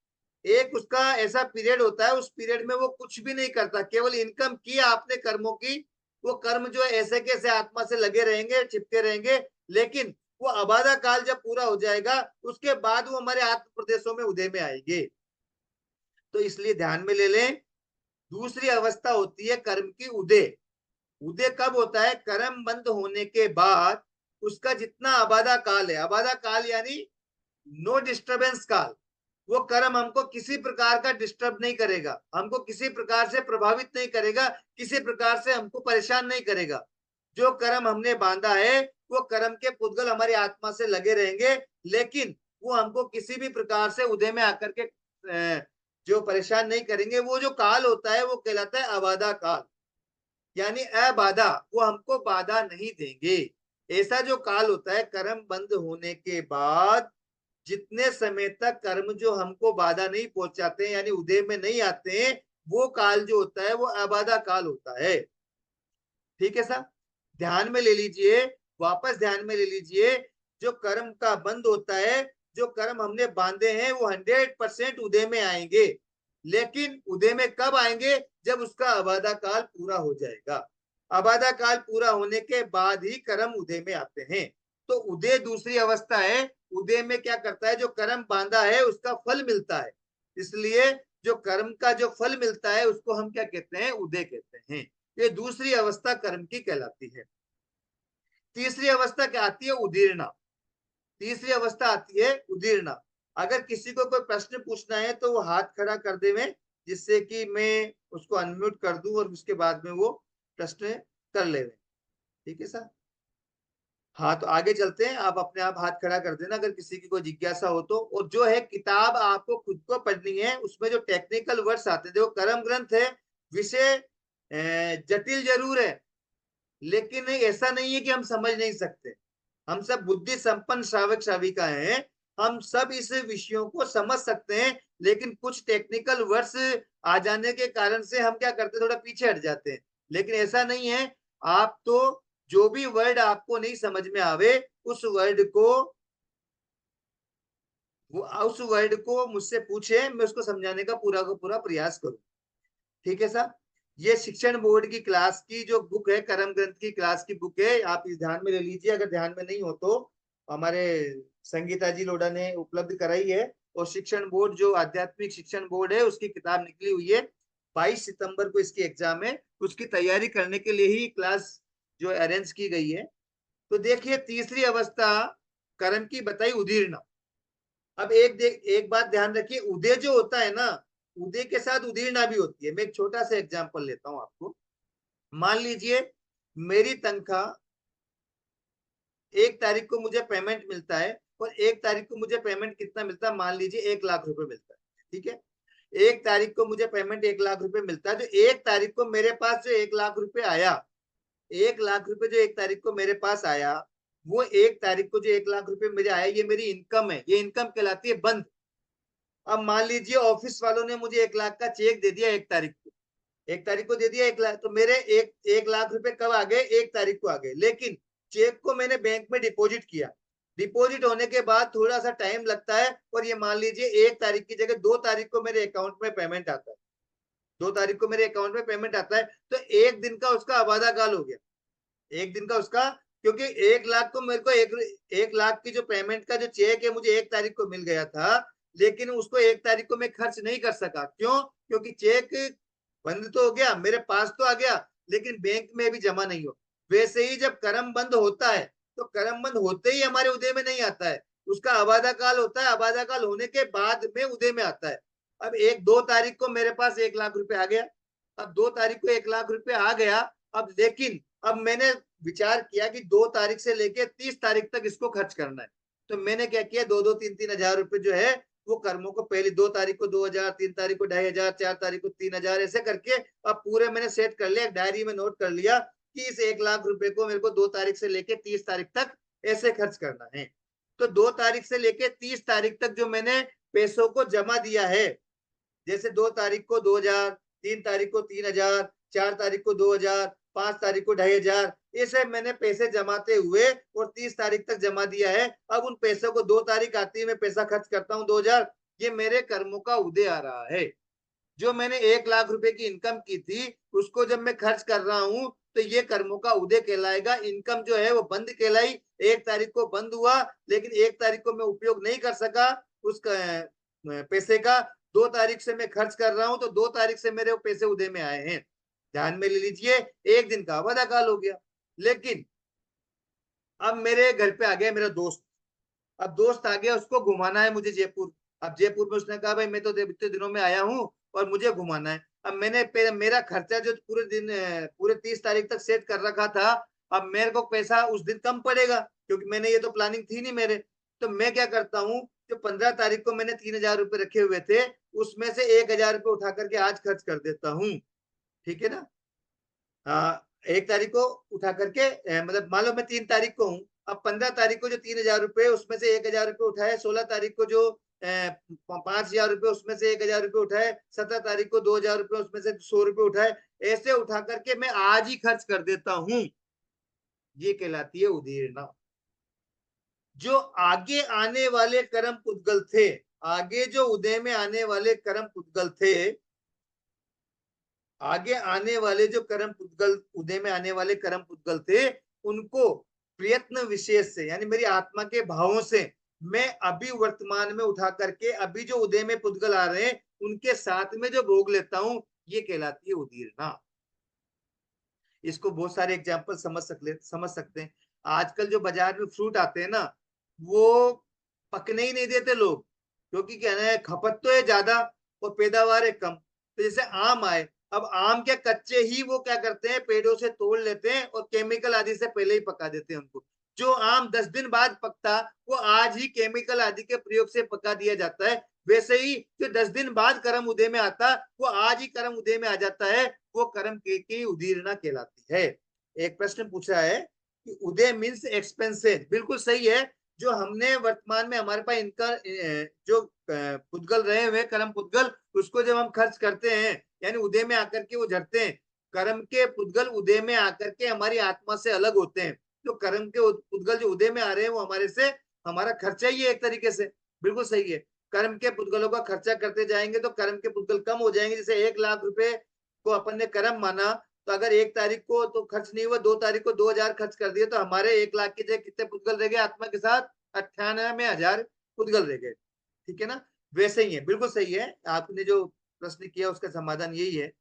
Speaker 1: एक उसका ऐसा पीरियड होता है, उस पीरियड में वो कुछ भी नहीं करता, केवल इनकम की आपने कर्मों की, वो कर्म जो है ऐसे कैसे आत्मा से लगे रहेंगे, चिपके रहेंगे, लेकिन वो अबाधा काल जब पूरा हो जाएगा उसके बाद वो हमारे आत्म प्रदेशों में उदय में आएंगे। तो इसलिए ध्यान में ले लें, दूसरी अवस्था होती है कर्म की उदय। उदय कब होता है? कर्म बंद होने के बाद उसका जितना अबाधा काल है, अबाधा काल यानी नो डिस्टरबेंस काल, वो कर्म हमको किसी प्रकार का डिस्टर्ब नहीं करेगा, हमको किसी प्रकार से प्रभावित नहीं करेगा, किसी प्रकार से हमको परेशान नहीं करेगा। जो कर्म हमने बांधा है वो कर्म के पुद्गल हमारी आत्मा से लगे रहेंगे, लेकिन वो हमको किसी भी प्रकार से उदय में आकर के जो परेशान नहीं करेंगे। वो जो काल होता है वो कहलाता है अबाधा काल, यानी अबाधा, वो हमको बाधा नहीं देंगे। ऐसा जो काल होता है कर्म बंद होने के बाद, जितने समय तक कर्म जो हमको बाधा नहीं पहुंचाते यानी उदय में नहीं आते हैं, वो काल जो होता है वो अबाधा काल होता है। ठीक है सर, ध्यान में ले लीजिए, वापस ध्यान में ले लीजिए, जो कर्म का बंद होता है, जो कर्म हमने बांधे हैं वो 100% उदय में आएंगे, लेकिन उदय में कब आएंगे? जब उसका अबाधा काल पूरा हो जाएगा। अबाधा काल पूरा होने के बाद ही कर्म उदय में आते हैं। तो उदय दूसरी अवस्था है। उदय में क्या करता है? जो कर्म बांधा है उसका फल मिलता है, इसलिए जो कर्म का जो फल मिलता है उसको हम क्या कहते हैं? उदय कहते हैं। ये दूसरी अवस्था कर्म की कहलाती है। तीसरी अवस्था क्या आती है? उदीर्णा। तीसरी अवस्था आती है उदीर्णा। अगर किसी को कोई प्रश्न पूछना है तो वो हाथ खड़ा कर देवे, जिससे कि मैं उसको अनम्यूट कर दूं और उसके बाद में वो प्रश्न कर ले। ठीक है सर? हाँ, तो आगे चलते हैं, आप अपने आप हाथ खड़ा कर देना अगर किसी की कोई जिज्ञासा हो तो। और जो है किताब आपको खुद को पढ़नी है, उसमें जो टेक्निकल वर्ड्स आते हैं, देखो कर्म ग्रंथ है, विषय जटिल जरूर है, लेकिन ऐसा नहीं है कि हम समझ नहीं सकते। हम सब बुद्धि संपन्न श्रावक श्राविका हैं, हम सब इस विषयों को समझ सकते हैं, लेकिन कुछ टेक्निकल वर्ड्स आ जाने के कारण से हम क्या करते हैं? थोड़ा पीछे हट जाते हैं। लेकिन ऐसा नहीं है, आप तो जो भी वर्ड आपको नहीं समझ में आवे उस वर्ड को मुझसे पूछे, मैं उसको समझाने का पूरा प्रयास करूं। ठीक है सर? ये शिक्षण बोर्ड की क्लास की जो बुक है, कर्म ग्रंथ की क्लास की बुक है, आप इस ध्यान में ले लीजिए। अगर ध्यान में नहीं हो तो हमारे संगीता जी लोडा ने उपलब्ध कराई है, और शिक्षण बोर्ड जो आध्यात्मिक शिक्षण बोर्ड है उसकी किताब निकली हुई है, 22 सितंबर को इसकी एग्जाम है, उसकी तैयारी करने के लिए ही क्लास जो अरेंज की गई है। तो देखिए तीसरी अवस्था कर्म की बताई उदीर्ण। अब एक बात ध्यान रखिए, उदय जो होता है ना, उदय के साथ उदीर्णा भी होती है। मैं एक छोटा सा एग्जांपल लेता हूं आपको। मान लीजिए मेरी तनख्वाह 1 तारीख को मुझे पेमेंट मिलता है, और 1 तारीख को मुझे पेमेंट कितना मिलता है, मान लीजिए 1 लाख रुपए मिलता है, ठीक है। 1 तारीख को मुझे पेमेंट 1 लाख रुपए मिलता है, तो 1 तारीख को मेरे पास जो 1 लाख रुपए आया, 1 लाख रुपए जो 1 तारीख को मेरे पास आया, वो 1 तारीख को जो 1 लाख रुपए मेरे आया, ये मेरी इनकम है, ये इनकम कहलाती है बंद। अब मान लीजिए ऑफिस वालों ने मुझे 1 लाख का चेक दे दिया 1 तारीख को, 1 तारीख को दे दिया 1 लाख, तो मेरे 1 लाख रुपए कब आ गए, 1 तारीख को आ गए। लेकिन चेक को मैंने बैंक में डिपॉजिट किया, डिपॉजिट होने के बाद थोड़ा सा टाइम लगता है, और ये मान लीजिए 1 तारीख की जगह 2 तारीख को मेरे अकाउंट में पेमेंट आता है, 2 तारीख को मेरे अकाउंट में पेमेंट आता है, तो 1 दिन का उसका आबादा काल हो गया, 1 दिन का उसका। क्योंकि 1 लाख को मेरे को 1 लाख की जो पेमेंट का जो चेक है मुझे 1 तारीख को मिल गया था, लेकिन उसको 1 तारीख को मैं खर्च नहीं कर सका। क्यों? क्योंकि चेक बंद तो हो गया, मेरे पास तो आ गया, लेकिन बैंक में भी जमा नहीं हो। वैसे ही जब कर्म बंद होता है, तो कर्म बंद होते ही हमारे उदय में नहीं आता है, उसका आबादा काल होता है, आबादा काल होने के बाद में उदय में आता है। अब 2 तारीख को मेरे पास 1 लाख रुपए आ गया, अब 2 तारीख को 1 लाख रुपए आ गया। अब लेकिन अब मैंने विचार किया कि 2 तारीख से लेके 30 तारीख तक इसको खर्च करना है, तो मैंने क्या किया, 2-2, 3-3 हजार रुपए जो है वो कर्मों को पहले 2 तारीख को 2 हजार, 3 तारीख को 2,500, 4 तारीख को 3 हजार, ऐसे करके अब पूरे मैंने सेट कर लिया, डायरी में नोट कर लिया कि इस 1 लाख रुपए को मेरे को 2 तारीख से लेके 30 तारीख तक ऐसे खर्च करना है। तो 2 तारीख से लेके 30 तारीख तक जो मैंने पैसों को जमा दिया है, जैसे 2 तारीख को 2 हजार, 3 तारीख को 3 हजार, 4 तारीख को 2 हजार, 5 तारीख को 2,500, ऐसे मैंने पैसे जमाते हुए और 30 तारीख तक जमा दिया है। अब उन पैसों को 2 तारीख आती है, मैं पैसा खर्च करता हूँ 2 हजार, ये मेरे कर्मों का उदय आ रहा है। जो मैंने 1 लाख रुपए की इनकम की थी, उसको जब मैं खर्च कर रहा हूं, तो ये कर्मों का उदय कहलाएगा। इनकम जो है वो बंद कहलाई, 1 तारीख को बंद हुआ, लेकिन 1 तारीख को मैं उपयोग नहीं कर सका उस पैसे का। 2 तारीख से मैं खर्च कर रहा हूं, तो 2 तारीख से मेरे पैसे उदय में आए हैं। ध्यान में ले लीजिए, 1 दिन का आबादा काल हो गया। लेकिन अब मेरे घर पे आ गया मेरा दोस्त, अब दोस्त आ गया, उसको घुमाना है मुझे जयपुर। अब जयपुर में उसने कहा भाई मैं तो इतने दिनों में आया हूँ और मुझे घुमाना है। अब मैंने मेरा खर्चा जो पूरे 30 तारीख तक सेट कर रखा था, अब मेरे को पैसा उस दिन कम पड़ेगा, क्योंकि मैंने ये तो प्लानिंग थी नहीं मेरे। तो मैं क्या करता हूँ, जो 15 तारीख को मैंने 3 हजार रुपए रखे हुए थे, उसमें से 1 हजार रुपए उठा करके आज खर्च कर देता हूँ, ठीक है ना। 1 तारीख को उठा करके मतलब मान लो मैं 3 तारीख को हूँ, अब 15 तारीख को जो 3 हजार रुपए, उसमें से 1 हजार रुपए उठाए, 16 तारीख को जो 5 हजार रुपए, उसमें से 1 हजार रुपए उठाए, 17 तारीख को 2 हजार रुपए, उसमें से 100 रुपए उठाए, ऐसे उठा करके मैं आज ही खर्च कर देता हूँ। ये कहलाती है उदीर्णा। जो आगे आने वाले कर्म पुद्गल थे, आगे जो उदय में आने वाले कर्म पुद्गल थे, आगे आने वाले जो कर्म पुद्गल, उदय में आने वाले कर्म पुद्गल थे, उनको प्रयत्न विशेष से, यानी मेरी आत्मा के भावों से मैं अभी वर्तमान में उठा करके अभी जो उदय में पुद्गल आ रहे हैं उनके साथ में जो भोग लेता हूं, ये कहलाती है उदीर्णा। इसको बहुत सारे एग्जाम्पल समझ सकते हैं। आजकल जो बाजार में फ्रूट आते हैं ना, वो पकने ही नहीं देते लोग, क्योंकि क्या है, खपत तो है ज्यादा और पैदावार है कम। तो जैसे आम आए, अब आम के कच्चे ही वो क्या करते हैं, पेड़ों से तोड़ लेते हैं और केमिकल आदि से पहले ही पका देते हैं उनको। जो आम 10 दिन बाद पकता, वो आज ही केमिकल आदि के प्रयोग से पका दिया जाता है। वैसे ही जो 10 दिन बाद कर्म उदय में आता, वो आज ही कर्म उदय में आ जाता है, वो कर्म की उदीर्णा कहलाती है। एक प्रश्न पूछा है कि उदय मीन्स एक्सपेंसेस, बिल्कुल सही है। जो हमने वर्तमान में हमारे पास इनका जो पुद्गल रहे हुए कर्म पुद्गल, उसको जब हम खर्च करते हैं, यानी उदय में आकर के वो झड़ते हैं। कर्म के पुद्गल उदय में आकर के हमारी आत्मा से अलग होते हैं। तो कर्म के पुद्गल जो उदय में आ रहे हैं, वो हमारे से हमारा खर्चा ही है एक तरीके से। बिल्कुल सही है। कर्म के पुद्गलों का खर्चा करते जाएंगे तो कर्म के पुद्गल कम हो जाएंगे। जैसे 1 लाख रुपए को अपन ने कर्म माना, तो अगर 1 तारीख को तो खर्च नहीं हुआ, 2 तारीख को 2 हजार खर्च कर दिए, तो हमारे 1 लाख की जगह कितने पुद्गल रह गए आत्मा के साथ, 98,000 पुद्गल रह गए। ठीक है ना। वैसे ही है, बिल्कुल सही है। आपने जो प्रश्न किया उसका समाधान यही है।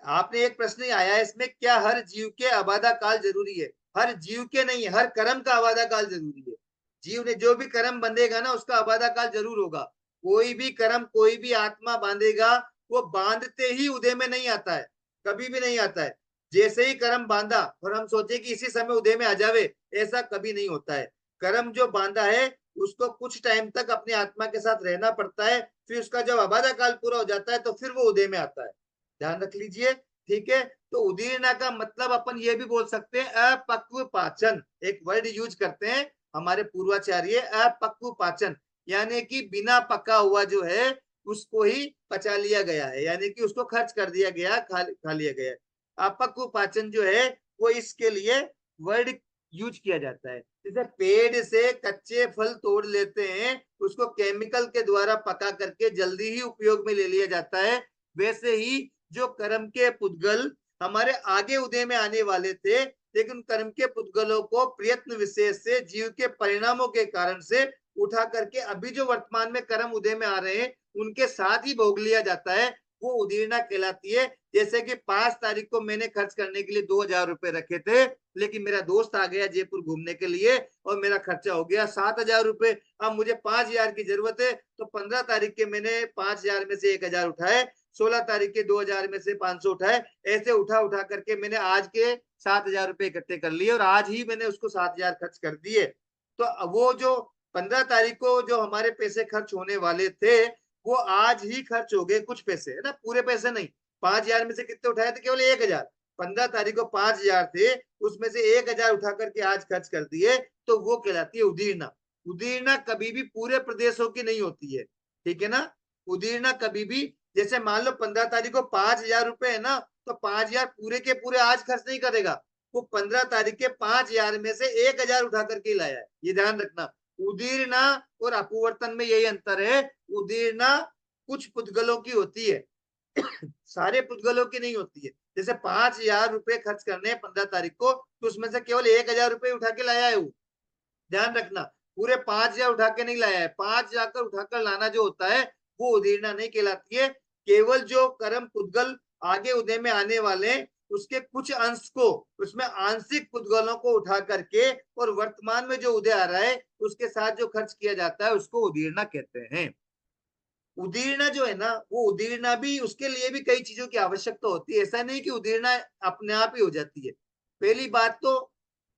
Speaker 1: आपने एक प्रश्न आया है इसमें, क्या हर जीव के आबादा काल जरूरी है? हर जीव के नहीं है, हर कर्म का आबादा काल जरूरी है। जीव ने जो भी कर्म बंधेगा ना उसका आबादा काल जरूर होगा। कोई भी कर्म कोई भी आत्मा बांधेगा वो बांधते ही उदय में नहीं आता है, कभी भी नहीं आता है। जैसे ही कर्म बांधा और हम सोचे कि इसी समय उदय में आ जावे, ऐसा कभी नहीं होता है। कर्म जो बांधा है उसको कुछ टाइम तक अपनी आत्मा के साथ रहना पड़ता है, फिर उसका जब आबादा काल पूरा हो जाता है तो फिर वो उदय में आता है। ध्यान रख लीजिए। ठीक है, तो उदीरना का मतलब अपन ये भी बोल सकते हैं अपक्व पाचन, एक वर्ड यूज करते हैं हमारे पूर्वाचार्य, अपक्व पाचन, यानी कि बिना पका हुआ जो है उसको ही पचा लिया गया है, यानी कि उसको खर्च कर दिया गया, खा लिया गया है। अपक्व पाचन जो है वो इसके लिए वर्ड यूज किया जाता है। जैसे पेड़ से कच्चे फल तोड़ लेते हैं, उसको केमिकल के द्वारा पका करके जल्दी ही उपयोग में ले लिया जाता है, वैसे ही जो कर्म के पुद्गल हमारे आगे उदय में आने वाले थे, लेकिन कर्म के पुद्गलों को प्रयत्न विशेष से जीव के परिणामों के कारण से उठा करके अभी जो वर्तमान में कर्म उदय में आ रहे हैं उनके साथ ही भोग लिया जाता है, वो उदीरना कहलाती है। जैसे कि 5 तारीख को मैंने खर्च करने के लिए 2,000 रुपए रखे थे, लेकिन मेरा दोस्त आ गया जयपुर घूमने के लिए और मेरा खर्चा हो गया 7,000 रुपए। अब मुझे 5,000 की जरूरत है, तो 15 तारीख के मैंने 5,000 में से 1,000 उठाए, 16 तारीख के 2,000 में से 500 उठाए, ऐसे उठा उठा करके मैंने आज के 7,000 रुपए इकट्ठे कर लिए और आज ही मैंने उसको 7,000 खर्च कर दिए। तो वो जो 15 तारीख को जो हमारे पैसे खर्च होने वाले थे वो आज ही खर्च हो गए, कुछ पैसे है ना, पूरे पैसे नहीं। 5,000 में से कितने उठाए थे? केवल 1,000। 15 तारीख को 5,000 थे, उसमें से 1,000 उठा करके आज खर्च कर दिए, तो वो कहलाती है उदीरना। उदीरना कभी भी पूरे प्रदेशों की नहीं होती है, ठीक है ना। उदीरना कभी भी, जैसे मान लो 15 तारीख को 5,000 रुपए है ना, तो 5,000 पूरे के पूरे आज खर्च नहीं करेगा, वो 15 तारीख के 5,000 में से 1,000 उठा करके लाया है, ये ध्यान रखना। उदीरना और अपुवर्तन में यही अंतर है, उदीरना कुछ पुद्गलों की होती है, सारे पुद्गलों की नहीं होती है। जैसे 5,000 रुपए खर्च करने हैं 15 तारीख को, तो उसमें से केवल 1,000 रुपए उठा के लाया है वो, ध्यान रखना। पूरे 5,000 उठा के नहीं लाया है, 5 जाकर उठाकर लाना जो होता है वो उदीरना नहीं कहलाती है। केवल जो कर्म पुद्गल आगे उदय में आने वाले उसके कुछ अंश को, उसमें आंशिक पुद्गलों को उठा करके और वर्तमान में जो उदय आ रहा है उसके साथ जो खर्च किया जाता है उसको उदीरना कहते हैं। उदीरना जो है ना, वो उदीरना भी, उसके लिए भी कई चीजों की आवश्यकता होती है, ऐसा नहीं कि उदीरना अपने आप ही हो जाती है। पहली बात तो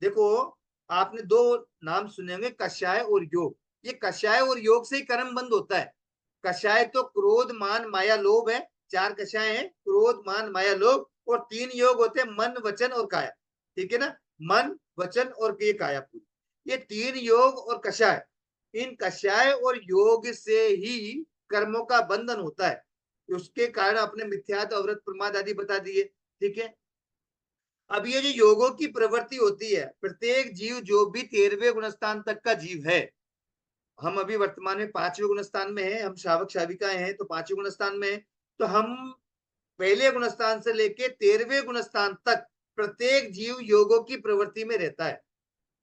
Speaker 1: देखो, आपने दो नाम सुने होंगे, कषाय और योग। ये कषाय और योग से ही कर्म बंद होता है। कषाय तो क्रोध मान माया लोभ है, 4 कषाय हैं, क्रोध मान माया लोभ, और 3 योग होते हैं, मन वचन और काया, ठीक है ना। मन वचन और ये काया पूरी, ये 3 योग और कषाय, इन कषाय और योग से ही कर्मों का बंधन होता है। उसके कारण अपने मिथ्यात्व अवृत प्रमाद आदि बता दिए, ठीक है। अब ये जो योगों की प्रवृत्ति होती है, प्रत्येक जीव जो भी 13वें गुणस्थान तक का जीव है, हम अभी वर्तमान में 5वें गुणस्थान में है, हम शावक शाविकाएं हैं तो 5वें गुणस्थान में है, तो हम पहले गुणस्थान से लेके 13वें गुणस्थान तक प्रत्येक जीव योगों की प्रवृत्ति में रहता है।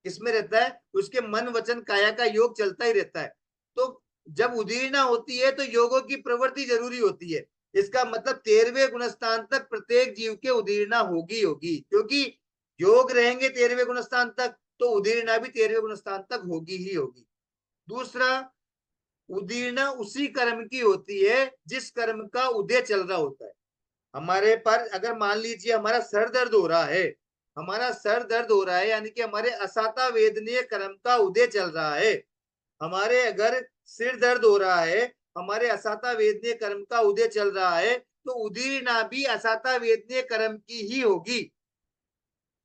Speaker 1: किसमें रहता है? उसके मन वचन काया का योग चलता ही रहता है। तो जब उदीरना होती है तो योगों की प्रवृत्ति जरूरी होती है। इसका मतलब 13वें गुणस्थान तक प्रत्येक जीव के उदीरना होगी होगी, क्योंकि योग रहेंगे 13वें गुणस्थान तक तो उदीरना भी 13वें गुणस्थान तक होगी ही होगी। दूसरा, उदीरना उसी कर्म की होती है जिस कर्म का उदय चल रहा होता है। हमारे पर अगर मान लीजिए हमारा सर दर्द हो रहा है, हमारा सर दर्द हो रहा है, यानी कि हमारे असाता वेदनीय कर्म का उदय चल रहा है। हमारे अगर सिर दर्द हो रहा है, हमारे असाता वेदनीय कर्म का उदय चल रहा है, तो उदीरना भी असाता वेदनीय कर्म की ही होगी।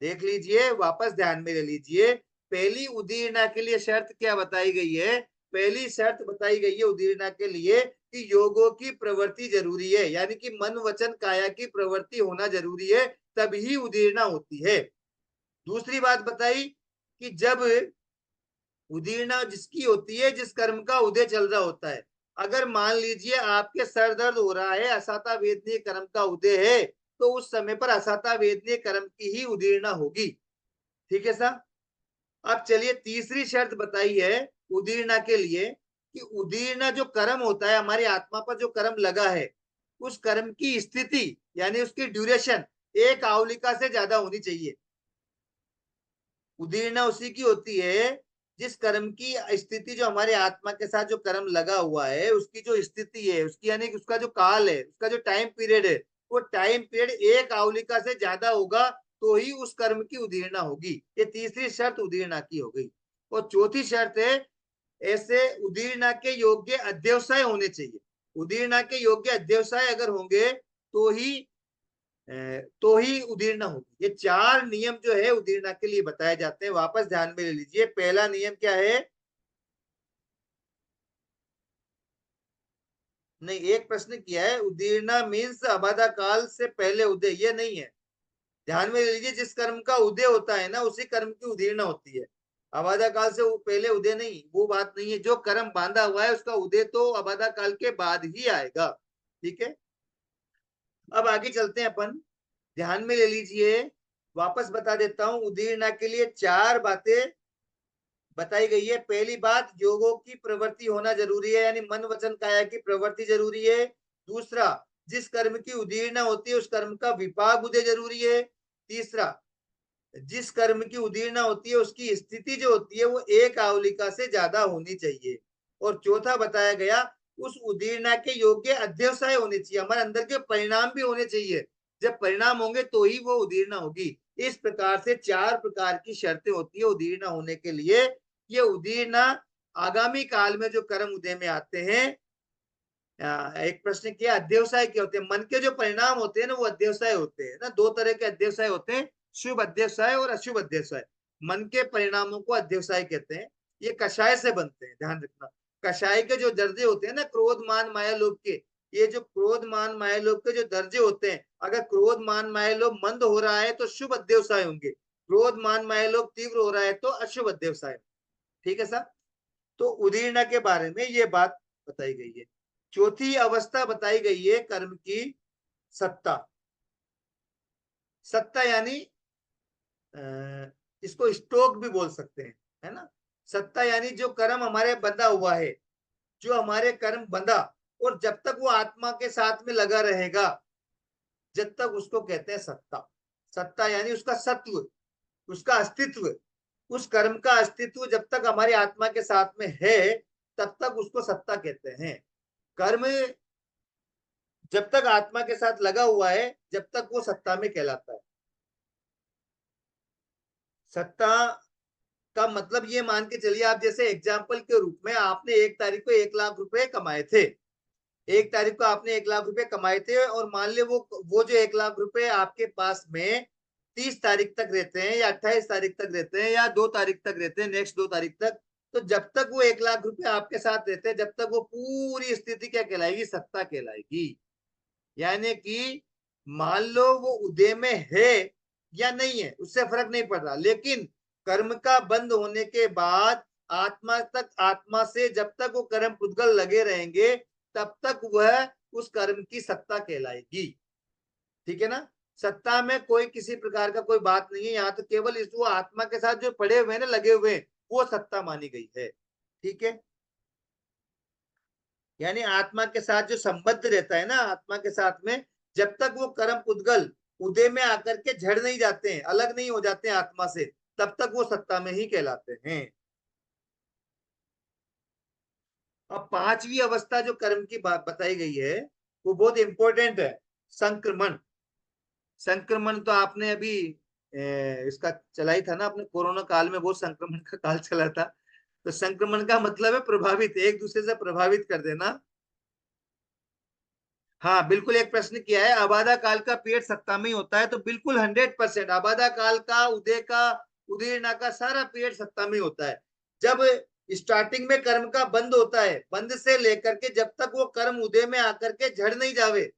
Speaker 1: देख लीजिए, वापस ध्यान में ले लीजिए। पहली उदीरना के लिए शर्त क्या बताई गई है? पहली शर्त बताई गई है उदीरना के लिए कि योगों की प्रवृत्ति जरूरी है, यानी कि मन वचन काया की प्रवृत्ति होना जरूरी है, तभी उदीरना होती है। दूसरी बात बताई कि जब उदीरना जिसकी होती है जिस कर्म का उदय चल रहा होता है। अगर मान लीजिए आपके सर दर्द हो रहा है, असाता वेदनीय कर्म का उदय है, तो उस समय पर असाता वेदनीय कर्म की ही उदीरना होगी, ठीक है साहब। अब चलिए तीसरी शर्त बताई है उदीरना के लिए कि उदीरना जो कर्म होता है, हमारी आत्मा पर जो कर्म लगा है, उस कर्म की स्थिति यानी उसकी ड्यूरेशन एक आवलिका से ज्यादा होनी चाहिए। उदीर्णा उसी की होती है जिस कर्म की स्थिति, जो हमारे आत्मा के साथ जो कर्म लगा हुआ है उसकी जो स्थिति है, उसकी यानी उसका जो काल है, उसका जो टाइम पीरियड है, वो टाइम पीरियड एक आवलिका से ज्यादा होगा तो ही उस कर्म की उदीर्णा होगी। ये तीसरी शर्त उदीर्णा की हो गई। और चौथी शर्त है, ऐसे उदीर्णा के योग्य अध्यवसाय होने चाहिए। उदीर्णा के योग्य अध्यवसाय अगर होंगे तो ही उदीर्णा होगी। ये चार नियम जो है उदीर्णा के लिए बताए जाते हैं, वापस ध्यान में ले लीजिए। पहला नियम क्या है? नहीं, एक प्रश्न किया है, उदीर्णा मीन्स अबाधा काल से पहले उदय, ये नहीं है। ध्यान में ले लीजिए, जिस कर्म का उदय होता है ना उसी कर्म की उदीर्णा होती है। अबाधा काल से पहले उदय नहीं, वो बात नहीं है। जो कर्म बांधा हुआ है उसका उदय तो अबाधा काल के बाद ही आएगा। ठीक है, अब आगे चलते हैं अपन। ध्यान में ले लीजिए, वापस बता देता हूं, उदीर्णा के लिए चार बातें बताई गई है। पहली बात, योगों की प्रवृत्ति होना जरूरी है, यानी मन वचन काया की प्रवृत्ति जरूरी है। दूसरा, जिस कर्म की उदीर्णा होती है उस कर्म का विपाक उदय जरूरी है। तीसरा, जिस कर्म की उदीर्णा होती है उसकी स्थिति जो होती है वो एक आवलिका से ज्यादा होनी चाहिए। और चौथा बताया गया, उस उदीर्णा के योग्य अध्यवसाय होने चाहिए, हमारे अंदर के परिणाम भी होने चाहिए। जब परिणाम होंगे तो ही वो उदीर्णा होगी। इस प्रकार से चार प्रकार की शर्तें होती है उदीर्णा होने के लिए। ये उदीर्णा आगामी काल में जो कर्म उदय में आते हैं, एक प्रश्न किया अध्यवसाय क्या होते हैं? मन के जो परिणाम होते हैं ना वो अध्यवसाय होते हैं ना। दो तरह के अध्यवसाय होते हैं, शुभ अध्यवसाय और अशुभ अध्यवसाय। मन के परिणामों को अध्यवसाय कहते हैं। ये कषाय से बनते हैं, ध्यान रखना। कषाय के जो दर्जे होते हैं ना, क्रोध मान माया लोभ के, ये जो क्रोध मान माया लोभ के जो दर्जे होते हैं, अगर क्रोध मान माया लोभ मंद हो रहा है तो शुभ अध्यवसाय होंगे, क्रोध मान माया लोभ तीव्र हो रहा है तो अशुभ अध्यवसाय। ठीक है साहब, तो उदीर्णा के बारे में ये बात बताई गई है। चौथी अवस्था बताई गई है कर्म की सत्ता। सत्ता यानी इसको स्टोक भी बोल सकते हैं, है ना। सत्ता यानी जो कर्म हमारे बंधा हुआ है, जो हमारे कर्म बंधा और जब तक वो आत्मा के साथ में लगा रहेगा जब तक, उसको कहते हैं सत्ता। सत्ता यानी उसका सत्व, उसका अस्तित्व, उस कर्म का अस्तित्व जब तक हमारी आत्मा के साथ में है तब तक उसको सत्ता कहते हैं। कर्म जब तक आत्मा के साथ लगा हुआ है जब तक वो सत्ता में कहलाता है। सत्ता का मतलब ये मान के चलिए, आप जैसे एग्जाम्पल के रूप में आपने 1 तारीख को 1 लाख रुपए कमाए थे। 1 तारीख को आपने 1 लाख रुपए कमाए थे और मान लिया वो जो 1 लाख रुपए आपके पास में 30 तारीख तक रहते हैं या 28 तारीख तक रहते हैं या 2 तारीख तक रहते हैं, नेक्स्ट 2 तारीख तक। तो जब तक वो 1 लाख रुपए आपके साथ रहते हैं जब तक वो पूरी स्थिति क्या कहलाएगी? सत्ता कहलाएगी। यानी कि मान लो वो उदय में है या नहीं है उससे फर्क नहीं पड़ रहा, लेकिन कर्म का बंद होने के बाद आत्मा से जब तक वो कर्म पुद्गल लगे रहेंगे तब तक वह उस कर्म की सत्ता कहलाएगी। ठीक है ना। सत्ता में कोई किसी प्रकार का कोई बात नहीं है, यहाँ तो केवल इस वो आत्मा के साथ जो पड़े हुए हैं ना, लगे हुए हैं, वो सत्ता मानी गई है। ठीक है, यानी आत्मा के साथ जो संबद्ध रहता है ना, आत्मा के साथ में जब तक वो कर्म पुद्गल उदय में आकर के झड़ नहीं जाते हैं, अलग नहीं हो जाते हैं आत्मा से, तब तक वो सत्ता में ही कहलाते हैं। अब पांचवी अवस्था जो कर्म की बात बताई गई है वो बहुत इंपॉर्टेंट है, संक्रमण। संक्रमण तो आपने अभी इसका चला ही था ना, अपने कोरोना काल में बहुत संक्रमण का काल चला था। तो संक्रमण का मतलब है प्रभावित, एक दूसरे से प्रभावित कर देना। हाँ बिल्कुल, एक प्रश्न किया है, आबादा काल का पीरियड सत्ता में ही होता है, तो बिल्कुल 100% आबादा काल का उदय का उदीर्णा का सारा पीरियड सत्ता में होता है। जब स्टार्टिंग में कर्म का बंद होता है, बंद से लेकर के जब तक वो कर्म उदय में आकर के झड़ नहीं जावे,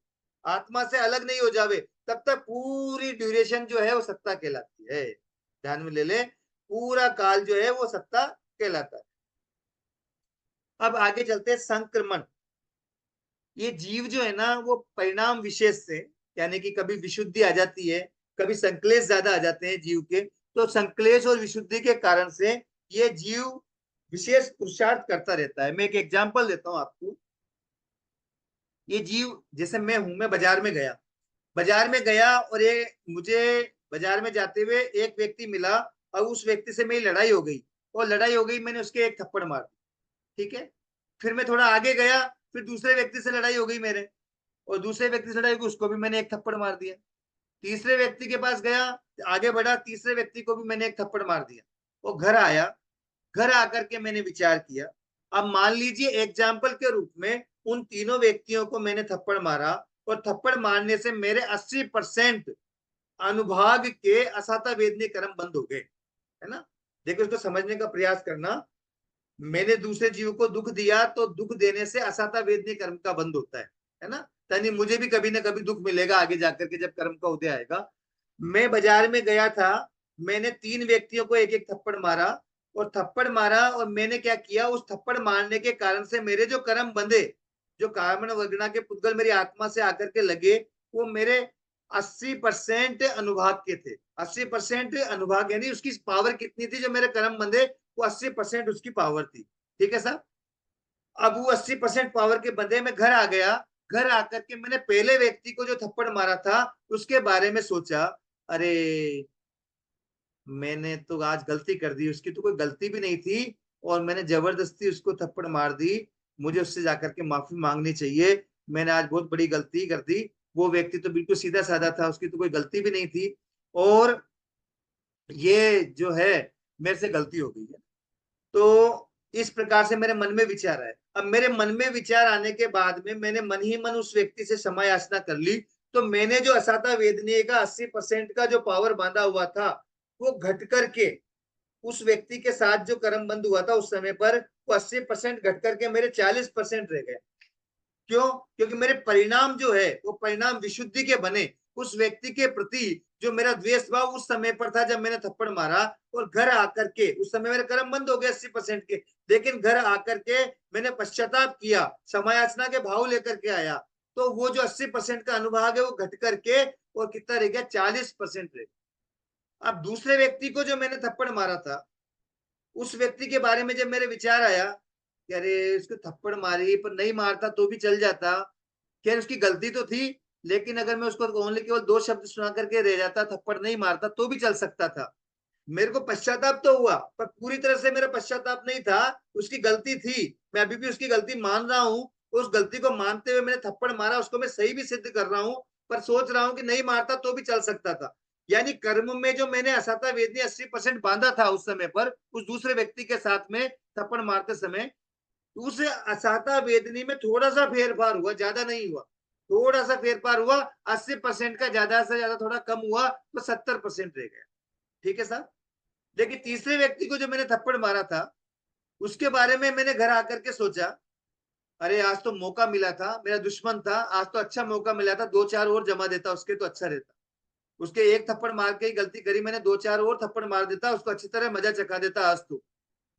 Speaker 1: आत्मा से अलग नहीं हो जावे, तब तक पूरी ड्यूरेशन जो है वो सत्ता कहलाती है। ध्यान में ले ले, पूरा काल जो है वो सत्ता कहलाता है। अब आगे चलते हैं, संक्रमण। ये जीव जो है ना वो परिणाम विशेष से, यानी कि कभी विशुद्धि आ जाती है, कभी संक्लेश ज्यादा आ जाते हैं जीव के, तो संक्लेश और विशुद्धि के कारण से ये जीव विशेष पुरुषार्थ करता रहता है। मैं एक एग्जांपल देता हूं आपको। ये जीव, जैसे मैं हूं, मैं बाजार में गया और ये मुझे बाजार में जाते हुए एक व्यक्ति मिला और उस व्यक्ति से मेरी लड़ाई हो गई, और लड़ाई हो गई, मैंने उसके एक थप्पड़ मार दी, ठीक है। फिर मैं थोड़ा आगे गया, फिर दूसरे व्यक्ति से लड़ाई हो गई मेरे, और दूसरे व्यक्ति से लड़ाई हुई, उसको भी मैंने एक थप्पड़ मार दिया। तीसरे व्यक्ति के पास गया, आगे बढ़ा, तीसरे व्यक्ति को भी मैंने एक थप्पड़ मार दिया। वो घर आया, घर आकर के मैंने विचार किया, अब मान लीजिए एग्जाम्पल के रूप में उन तीनों व्यक्तियों को मैंने थप्पड़ मारा, और थप्पड़ मारने से मेरे 80% अनुभाग के असाता वेदनीय कर्म बंद हो गए, है ना। देखो, इसको समझने का प्रयास करना। मैंने दूसरे जीव को दुख दिया, तो दुख देने से असाता वेदनीय कर्म का बंद होता है ना। यानी मुझे भी कभी ना कभी दुख मिलेगा आगे जाकर के, जब कर्म का उदय आएगा। मैं बाजार में गया था, मैंने 3 व्यक्तियों को एक एक थप्पड़ मारा, और मैंने क्या किया, उस थप्पड़ मारने के कारण से मेरे जो कर्म बंधे, जो कारण वर्गना के पुद्गल मेरी आत्मा से आकर के लगे, वो मेरे 80% अनुभाग के थे। 80% अनुभाग यानी उसकी पावर कितनी थी, जो मेरे कर्म बंधे, वो 80% उसकी पावर थी, ठीक है साहब। अब वो 80% पावर के बंदे में घर आ गया, घर आकर के मैंने पहले व्यक्ति को जो थप्पड़ मारा था उसके बारे में सोचा, अरे मैंने तो आज गलती कर दी, उसकी तो कोई गलती भी नहीं थी, और मैंने जबरदस्ती उसको थप्पड़ मार दी, मुझे उससे जाकर के माफी मांगनी चाहिए, मैंने आज बहुत बड़ी गलती कर दी। वो व्यक्ति तो बिल्कुल सीधा साधा था, उसकी तो कोई गलती भी नहीं थी, और ये जो है मेरे से गलती हो गई है। तो इस प्रकार से मेरे मन में विचार आए। अब मेरे मन में विचार आने के बाद में मैंने मन ही मन उस व्यक्ति से क्षमा याचना कर ली, तो मैंने जो असाता वेदनीय का 80% का जो पावर बांधा हुआ था, वो घट करके उस व्यक्ति के साथ जो कर्म बंद हुआ था उस समय पर, वो 80% घट करके मेरे 40% रह गए। क्यों? क्योंकि मेरे परिणाम जो है वो परिणाम विशुद्धि के बने। उस व्यक्ति के प्रति जो मेरा द्वेष भाव उस समय पर था जब मैंने थप्पड़ मारा, और घर आकर के उस समय मेरे कर्म बंद हो गए 80% के, लेकिन घर आकर के मैंने पश्चाताप किया, क्षमायाचना के भाव लेकर के आया, तो वो जो 80% का अनुभाग है वो घट करके और कितना रह गया, 40% रह गया। अब दूसरे व्यक्ति को जो मैंने थप्पड़ मारा था, उस व्यक्ति के बारे में जब मेरे विचार आया कि अरे इसको थप्पड़ मारी, पर नहीं मारता तो भी चल जाता, खैर उसकी गलती तो थी, लेकिन अगर मैं उसको ओनली केवल 2 शब्द सुना करके रह जाता, थप्पड़ नहीं मारता, तो भी चल सकता था। मेरे को पश्चाताप तो हुआ, पर पूरी तरह से मेरा पश्चाताप नहीं था, उसकी गलती थी, मैं अभी भी उसकी गलती मान रहा हूँ, उस गलती को मानते हुए मैंने थप्पड़ मारा, उसको मैं सही भी सिद्ध कर रहा हूँ, पर सोच रहा हूँ कि नहीं मारता तो भी चल सकता था। यानी कर्म में जो मैंने असाता वेदनी 80% बांधा था उस समय पर, उस दूसरे व्यक्ति के साथ में थप्पड़ मारते समय, उस असाता वेदनी में थोड़ा सा फेरफार हुआ, ज्यादा नहीं हुआ, थोड़ा सा फेरफार हुआ, 80% का ज्यादा से ज्यादा थोड़ा कम हुआ, तो 70% रह गया, ठीक है साहब। लेकिन तीसरे व्यक्ति को जो मैंने थप्पड़ मारा था, उसके बारे में मैंने घर आकर के सोचा, अरे आज तो मौका मिला था, मेरा दुश्मन था, आज तो अच्छा मौका मिला था, 2-4 और जमा देता उसके तो अच्छा रहता। उसके एक थप्पड़ मार के ही गलती करी मैंने, 2-4 और थप्पड़ मार देता, उसको अच्छी तरह मजा चखा देता आज तो।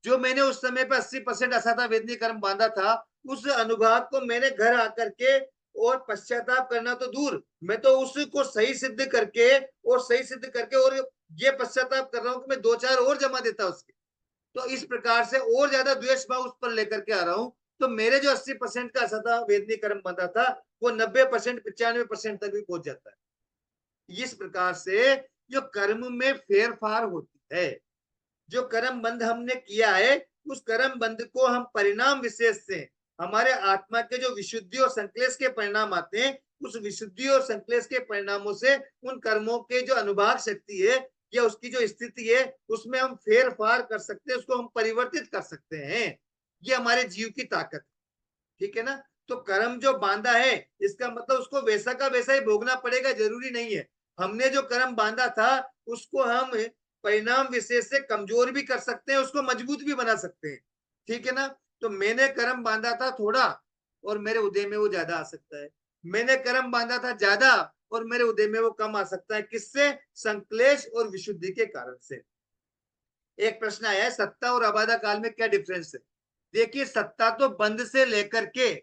Speaker 1: जो मैंने उस समय पे 80% असाता वेदनी कर्म बांधा था, उस अनुभाग को मैंने घर आकर के, और पश्चाताप करना तो दूर, मैं तो उसको सही सिद्ध करके, और ये पश्चाताप कर रहा हूं कि मैं 2-4 और जमा देता उसके। तो इस प्रकार से और ज्यादा द्वेष भाव उस पर लेकर के आ रहा हूं, तो मेरे जो 80% का असाता वेदनी कर्म बंधा था, वो 90% 95% तक भी पहुंच जाता है। इस प्रकार से जो कर्म में फेरफार होती है, जो कर्म बंध हमने किया है, उस कर्म बंध को हम परिणाम विशेष से, हमारे आत्मा के जो विशुद्धि और संक्लेश के परिणाम आते हैं, उस विशुद्धि और संक्लेश के परिणामों से उन कर्मों के जो अनुभाग शक्ति है या उसकी जो स्थिति है, उसमें हम फेर फार कर सकते हैं, उसको हम परिवर्तित कर सकते हैं। ये हमारे जीव की ताकत, ठीक है ना। तो कर्म जो बांधा है, इसका मतलब उसको वैसा का वैसा ही भोगना पड़ेगा, जरूरी नहीं है। हमने जो कर्म बांधा था, उसको हम परिणाम विशेष से कमजोर भी कर सकते हैं, उसको मजबूत भी बना सकते हैं, ठीक है ना। तो मैंने कर्म बांधा था थोड़ा, और मेरे उदय में वो ज्यादा आ सकता है। मैंने कर्म बांधा था ज्यादा, और मेरे उदय में वो कम आ सकता है। किससे? संक्लेश और विशुद्धि के कारण से। एक प्रश्न आया है, सत्ता और अबाधा काल में क्या डिफरेंस है। देखिए, सत्ता तो बंध से लेकर के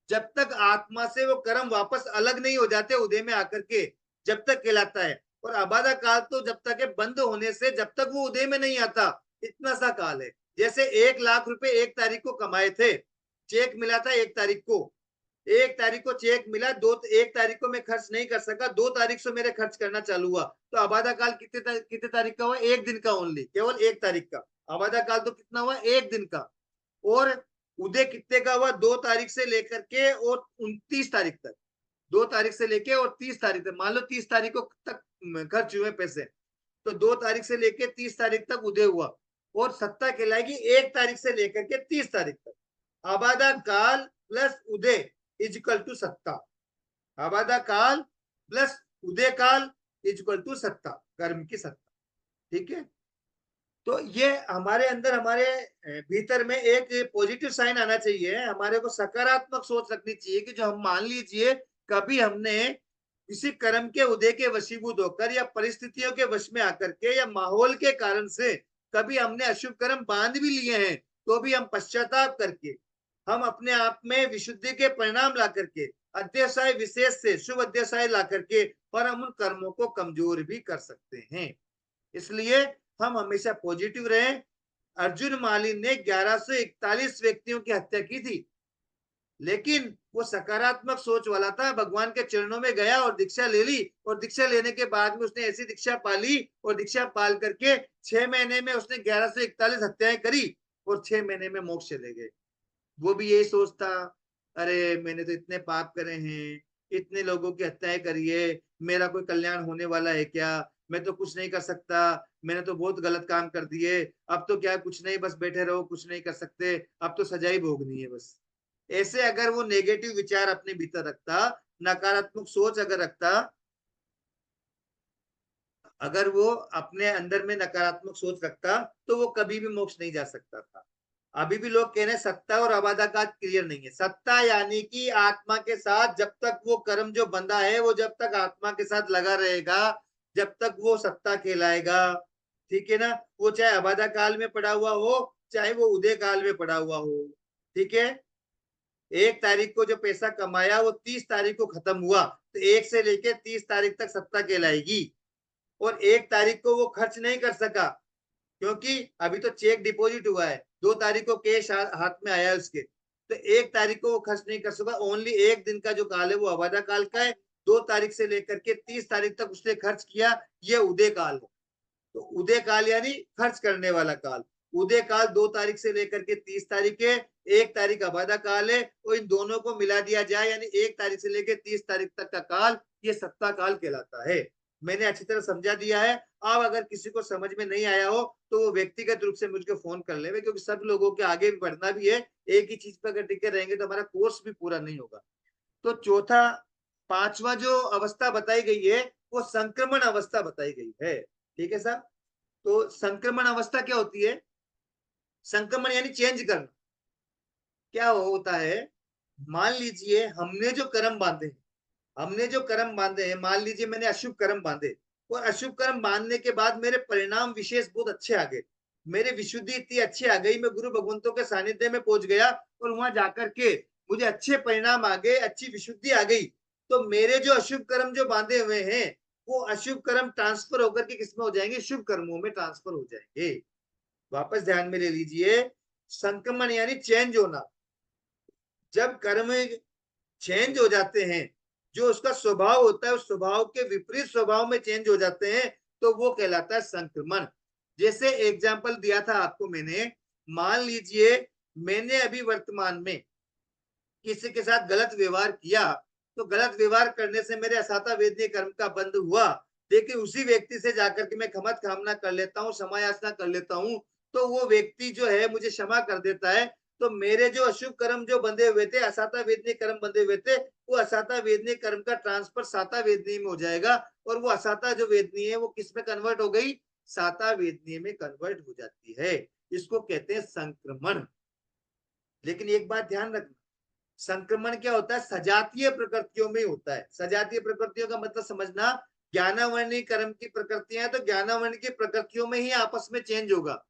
Speaker 1: जब तक आत्मा से वो कर्म वापस अलग नहीं हो जाते उदय में आकर के, जब तक कहलाता है। और अबाधा काल तो जब तक है बंद होने से जब तक वो उदय में नहीं आता, इतना सा काल है। जैसे 1 लाख रुपए 1 तारीख को कमाए थे, चेक मिला था 1 तारीख को, 1 तारीख को चेक मिला, 1 तारीख को मैं खर्च नहीं कर सका, 2 तारीख से मेरे खर्च करना चालू हुआ, तो आबादा काल कितने तारीख का हुआ? 1 दिन का ओनली, केवल 1 तारीख का। आबादा काल तो कितना हुआ? 1 दिन का। और उदय कितने का हुआ? 2 तारीख से लेकर के और 29 तारीख तक। 2 तारीख से लेके और 30 तारीख तक, मान लो 30 तारीख को तक खर्च हुए पैसे, तो 2 तारीख से लेके 30 तारीख तक उदय हुआ, और सत्ता कहलाएगी 1 तारीख से लेकर के 30 तारीख तक। आबादा काल प्लस उदय इज इक्वल टू सत्ता। आबादा काल प्लस उदय काल इज इक्वल टू सत्ता, कर्म की सत्ता। ठीक है, तो ये हमारे अंदर, हमारे भीतर में एक पॉजिटिव साइन आना चाहिए। हमारे को सकारात्मक सोच रखनी चाहिए कि जो हम, मान लीजिए कभी हमने किसी कर्म के उदय के वशीभूत होकर या परिस्थितियों के वश में आकर के या माहौल के कारण से कभी हमने अशुभ कर्म बांध भी लिए हैं, तो भी हम पश्चाताप करके, हम अपने आप में विशुद्धि के परिणाम ला करके, अध्याय विशेष से शुभ अध्याय ला करके, पर हम उन कर्मों को कमजोर भी कर सकते हैं। इसलिए हम हमेशा पॉजिटिव रहें। अर्जुन माली ने 1141 व्यक्तियों की हत्या की थी, लेकिन वो सकारात्मक सोच वाला था, भगवान के चरणों में गया और दीक्षा ले ली, और दीक्षा लेने के बाद में उसने ऐसी दीक्षा पाली, और दीक्षा पाल करके 6 महीने में उसने 1141 हत्याएं करी, और 6 महीने में मोक्ष चले गए। वो भी यही सोचता, अरे मैंने तो इतने पाप करे हैं, इतने लोगों की हत्याएं करी है, मेरा कोई कल्याण होने वाला है क्या? मैं तो कुछ नहीं कर सकता, मैंने तो बहुत गलत काम कर दिए, अब तो क्या, कुछ नहीं, बस बैठे रहो, कुछ नहीं कर सकते, अब तो सजा ही भोगनी है बस। ऐसे अगर वो नेगेटिव विचार अपने भीतर रखता, नकारात्मक सोच अगर रखता, अगर वो अपने अंदर में नकारात्मक सोच रखता, तो वो कभी भी मोक्ष नहीं जा सकता था। अभी भी लोग कह रहे हैं सत्ता और अबाधा का क्लियर नहीं है। सत्ता यानी कि आत्मा के साथ जब तक वो कर्म जो बंधा है, वो जब तक आत्मा के साथ लगा रहेगा, जब तक वो सत्ता कहलाएगा। ठीक है ना, वो चाहे अबाधा काल में पड़ा हुआ हो, चाहे वो उदय काल में पड़ा हुआ हो। ठीक है, 1 तारीख को जो पैसा कमाया वो 30 तारीख को खत्म हुआ, तो 1 से लेके 30 तारीख तक सत्ता कहलाएगी। और 1 तारीख को वो खर्च नहीं कर सका, क्योंकि अभी तो चेक डिपॉजिट हुआ है, 2 तारीख को कैश हाथ में आया उसके, तो 1 तारीख को वो खर्च नहीं कर सका। ओनली 1 दिन का जो काल है वो अबाधा काल का है, 2 तारीख से लेकर के 30 तारीख तक उसने खर्च किया, ये उदय काल है। तो उदय काल यानी खर्च करने वाला काल। उदय काल 2 तारीख से लेकर के 30 तारीख है, 1 तारीख अबाधा काल है, और इन दोनों को मिला दिया जाए यानी 1 तारीख से लेकर 30 तारीख तक का काल, ये सत्ता काल कहलाता है। मैंने अच्छी तरह समझा दिया है। अब अगर किसी को समझ में नहीं आया हो तो वो व्यक्तिगत रूप से मुझको फोन कर ले, क्योंकि सब लोगों के आगे भी बढ़ना भी है। एक ही चीज पर अगर टिके रहेंगे तो हमारा कोर्स भी पूरा नहीं होगा। तो चौथा, पांचवा जो अवस्था बताई गई है वो संक्रमण अवस्था बताई गई है। ठीक है साहब, तो संक्रमण अवस्था क्या होती है? संक्रमण यानी चेंज करना। क्या होता है, मान लीजिए हमने जो कर्म बांधे, हमने जो कर्म बांधे हैं, मान लीजिए मैंने अशुभ कर्म बांधे, और अशुभ कर्म बांधने के बाद मेरे परिणाम विशेष बहुत अच्छे आ गए, मेरे विशुद्धि इतनी अच्छी आ गई, मैं गुरु भगवंतों के सानिध्य में पहुंच गया, और वहां जाकर के मुझे अच्छे परिणाम आ गए, अच्छी विशुद्धि आ गई, तो मेरे जो अशुभ कर्म जो बांधे हुए हैं, वो अशुभ कर्म ट्रांसफर होकर के किसमें हो जाएंगे? शुभ कर्मों में ट्रांसफर हो जाएंगे। वापस ध्यान में ले लीजिए, संक्रमण यानी चेंज होना। जब कर्म चेंज हो जाते हैं, जो उसका स्वभाव होता है उस स्वभाव के विपरीत स्वभाव में चेंज हो जाते हैं, तो वो कहलाता है संक्रमण। जैसे एग्जाम्पल दिया था आपको मैंने, मान लीजिए मैंने अभी वर्तमान में किसी के साथ गलत व्यवहार किया, तो गलत व्यवहार करने से मेरे असाता वेदनीय कर्म का बंध हुआ, लेकिन उसी व्यक्ति से जाकर के मैं क्षमा कामना कर लेता हूँ, क्षमा याचना कर लेता हूँ, तो वो व्यक्ति जो है मुझे क्षमा कर देता है, तो मेरे जो अशुभ कर्म जो बंधे हुए थे, असाता वेदनीय कर्म बंधे हुए थे, वो असाता वेदनीय कर्म का ट्रांसफर साता वेदनीय में हो जाएगा, और वो असाता जो वेदनीय है वो किस में कन्वर्ट हो गई? साता वेदनीय में कन्वर्ट हो जाती है। इसको कहते हैं संक्रमण। लेकिन एक बात ध्यान रखना, संक्रमण क्या होता है? सजातीय प्रकृतियों में होता है। सजातीय प्रकृतियों का मतलब समझना, ज्ञानावर्णीय कर्म की प्रकृतियां तो ज्ञानावर्णीय की प्रकृतियों में ही आपस में चेंज होगा,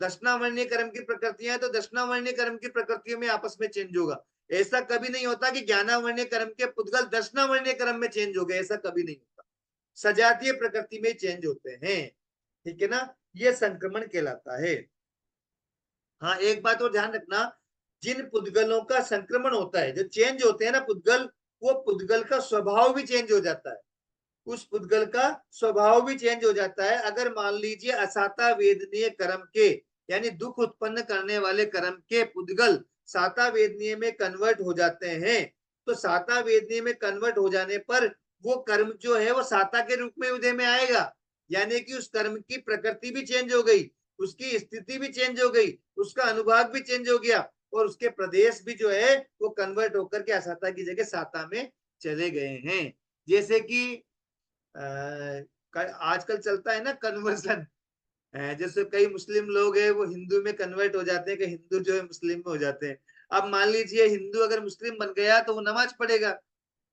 Speaker 1: दक्षिणावर्णीय कर्म की प्रकृतियां तो दक्षिणावर्णीय कर्म की प्रकृतियों में आपस में चेंज होगा। ऐसा कभी नहीं होता कि ज्ञानावर्णीय कर्म के पुद्गल दक्षिणावर्णीय कर्म में चेंज हो गए, ऐसा कभी नहीं होता। सजातीय प्रकृति में चेंज होते हैं। ठीक है ना, ये संक्रमण कहलाता है। हाँ, एक बात और ध्यान रखना, जिन पुद्गलों का संक्रमण होता है, जो चेंज होते हैं ना पुद्गल, वो पुद्गल का स्वभाव भी चेंज हो जाता है, उस पुद्गल का स्वभाव भी चेंज हो जाता है। अगर मान लीजिए असाता वेदनीय कर्म के, यानी दुख उत्पन्न करने वाले कर्म के पुद्गल साता वेदनीय में कन्वर्ट हो जाते हैं, तो साता वेदनीय में कन्वर्ट हो जाने पर वो कर्म जो है वो साता के रूप में उदय में आएगा, यानी कि उस कर्म की प्रकृति भी चेंज हो गई, उसकी स्थिति भी चेंज हो गई, उसका अनुभाग भी चेंज हो गया, और उसके प्रदेश भी जो है वो कन्वर्ट होकर के असाता की जगह साता में चले गए हैं। जैसे कि आजकल चलता है ना कन्वर्सन, जैसे कई मुस्लिम लोग हैं वो हिंदू में कन्वर्ट हो जाते हैं, कि हिंदू जो है मुस्लिम में हो जाते हैं। अब मान लीजिए हिंदू अगर मुस्लिम बन गया तो वो नमाज पढ़ेगा,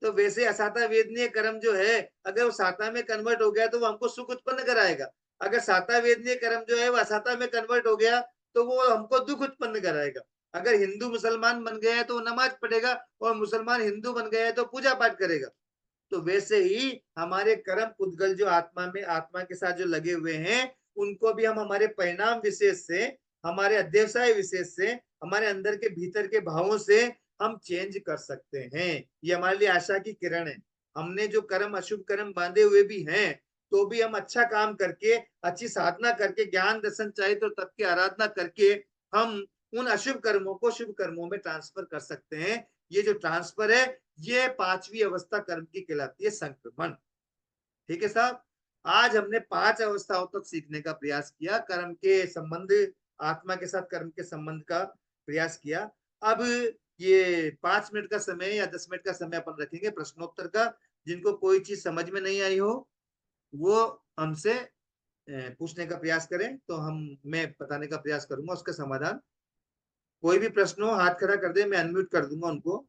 Speaker 1: तो वैसे असाता वेदनीय कर्म जो है अगर वो साता में कन्वर्ट हो गया तो वो हमको सुख उत्पन्न कराएगा, अगर साता वेदनीय कर्म जो है वो असाता में कन्वर्ट हो गया तो वो हमको दुख उत्पन्न कराएगा। अगर हिंदू मुसलमान बन गया है तो वो नमाज पढ़ेगा, और मुसलमान हिंदू बन गया है तो पूजा पाठ करेगा। तो वैसे ही हमारे कर्म पुद्गल जो आत्मा में, आत्मा के साथ जो लगे हुए हैं, उनको भी हम हमारे परिणाम विशेष से, हमारे अध्यवसाय विशेष से, हमारे अंदर के भीतर के भावों से हम चेंज कर सकते हैं। ये हमारे लिए आशा की किरण है। हमने जो कर्म अशुभ कर्म बांधे हुए भी हैं, तो भी हम अच्छा काम करके, अच्छी साधना करके, ज्ञान दर्शन चरित्र तत्व की आराधना करके हम उन अशुभ कर्मों को शुभ कर्मों में ट्रांसफर कर सकते हैं। ये जो ट्रांसफर है ये पांचवी अवस्था कर्म की कहलाती है, संक्रमण। ठीक है साहब, आज हमने 5 अवस्थाओं तक सीखने का प्रयास किया, कर्म के संबंध, आत्मा के साथ कर्म के संबंध का प्रयास किया। अब ये 5 मिनट का समय या 10 मिनट का समय अपन रखेंगे प्रश्नोत्तर का। जिनको कोई चीज समझ में नहीं आई हो वो हमसे पूछने का प्रयास करें, तो मैं बताने का प्रयास करूंगा उसका समाधान। कोई भी प्रश्न हो हाथ खड़ा कर दे, मैं अनम्यूट कर दूंगा उनको।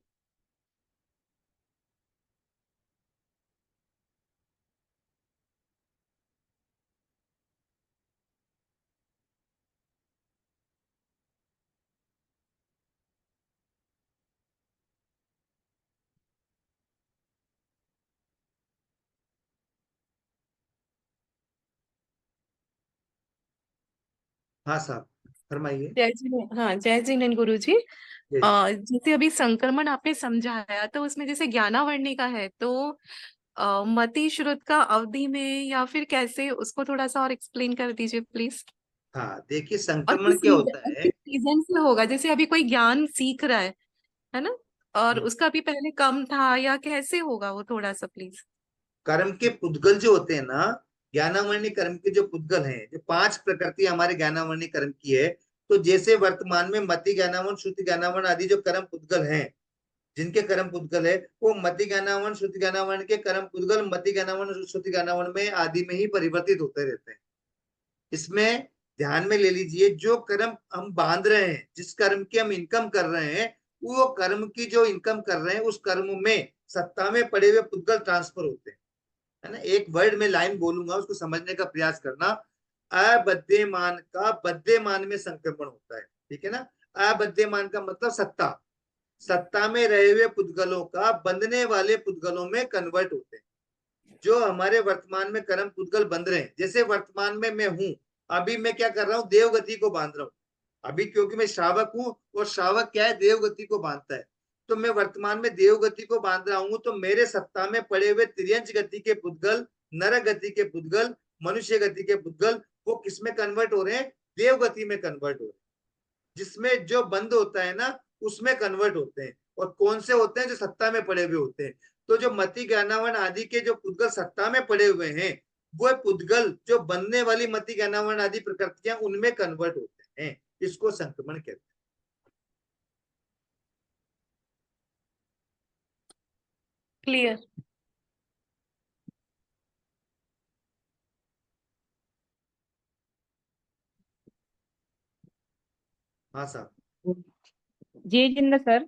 Speaker 1: हाँ साहब, फरमाइए।
Speaker 2: जय जी। हाँ, जय जिनेन्द्र गुरु जी। जैसे अभी संक्रमण आपने समझाया, तो उसमें जैसे ज्ञानावरणी का है, तो मति श्रुत का अवधि में या फिर कैसे, उसको थोड़ा सा और एक्सप्लेन कर दीजिए प्लीज।
Speaker 1: हाँ देखिए,
Speaker 2: और
Speaker 1: संक्रमण क्या होता है।
Speaker 2: किस सीजन से होगा, जैसे अभी कोई ज्ञान सीख रहा है ना, और
Speaker 1: हम्म,
Speaker 2: उसका भी पहले कम था, या कैसे होगा वो, थोड़ा सा प्लीज।
Speaker 1: कर्म के पुद्गल जो होते हैं ना, ज्ञानावरणी कर्म के जो पुद्गल हैं, जो 5 प्रकृति हमारे ज्ञानावरणी कर्म की है, तो जैसे वर्तमान में मति ज्ञानावरण, श्रुति ज्ञानावरण आदि जो कर्म पुद्गल हैं, जिनके कर्म पुद्गल है, वो मति ज्ञानावरण श्रुति ज्ञानावरण के कर्म पुद्गल मति ज्ञानावरण श्रुति ज्ञानावरण में आदि में ही परिवर्तित होते रहते हैं। इसमें ध्यान में ले लीजिए, जो कर्म हम बांध रहे हैं, जिस कर्म की हम इनकम कर रहे हैं, वो कर्म की जो इनकम कर रहे हैं उस कर्म में सत्ता में पड़े हुए पुद्गल ट्रांसफर होते हैं, है ना। एक वर्ड में लाइन बोलूंगा, उसको समझने का प्रयास करना। अबद्यमान का बद्यमान में संक्रमण होता है, ठीक है ना। अबद्यमान का मतलब सत्ता, सत्ता में रहे हुए पुद्गलों का बंधने वाले पुद्गलों में कन्वर्ट होते हैं। जो हमारे वर्तमान में कर्म पुद्गल बंध रहे हैं, जैसे वर्तमान में मैं हूं, अभी मैं क्या कर रहा हूं, देवगति को बांध रहा हूं। अभी क्योंकि मैं श्रावक हूं, और श्रावक क्या है, देवगति को बांधता है, तो मैं वर्तमान में देवगति को बांध रहा हूं, तो मेरे सत्ता में पड़े हुए त्रियंच गति के पुद्गल, नर गति के पुद्गल, मनुष्य गति के पुद्गल, वो किसमें कन्वर्ट हो रहे हैं, देवगति में कन्वर्ट हो रहे हैं। जिसमें जो बंद होता है ना, उसमें कन्वर्ट होते हैं। और कौन से होते हैं, जो सत्ता में पड़े हुए होते हैं। तो जो मति ज्ञानावन आदि के जो पुद्गल सत्ता में पड़े हुए हैं, वो पुद्गल जो बनने वाली मति ज्ञानावन आदि प्रकृतियां उनमें कन्वर्ट होते हैं, इसको संक्रमण कहते हैं।
Speaker 2: क्लियर।
Speaker 1: हाँ साहब।
Speaker 3: जय जिंदा सर।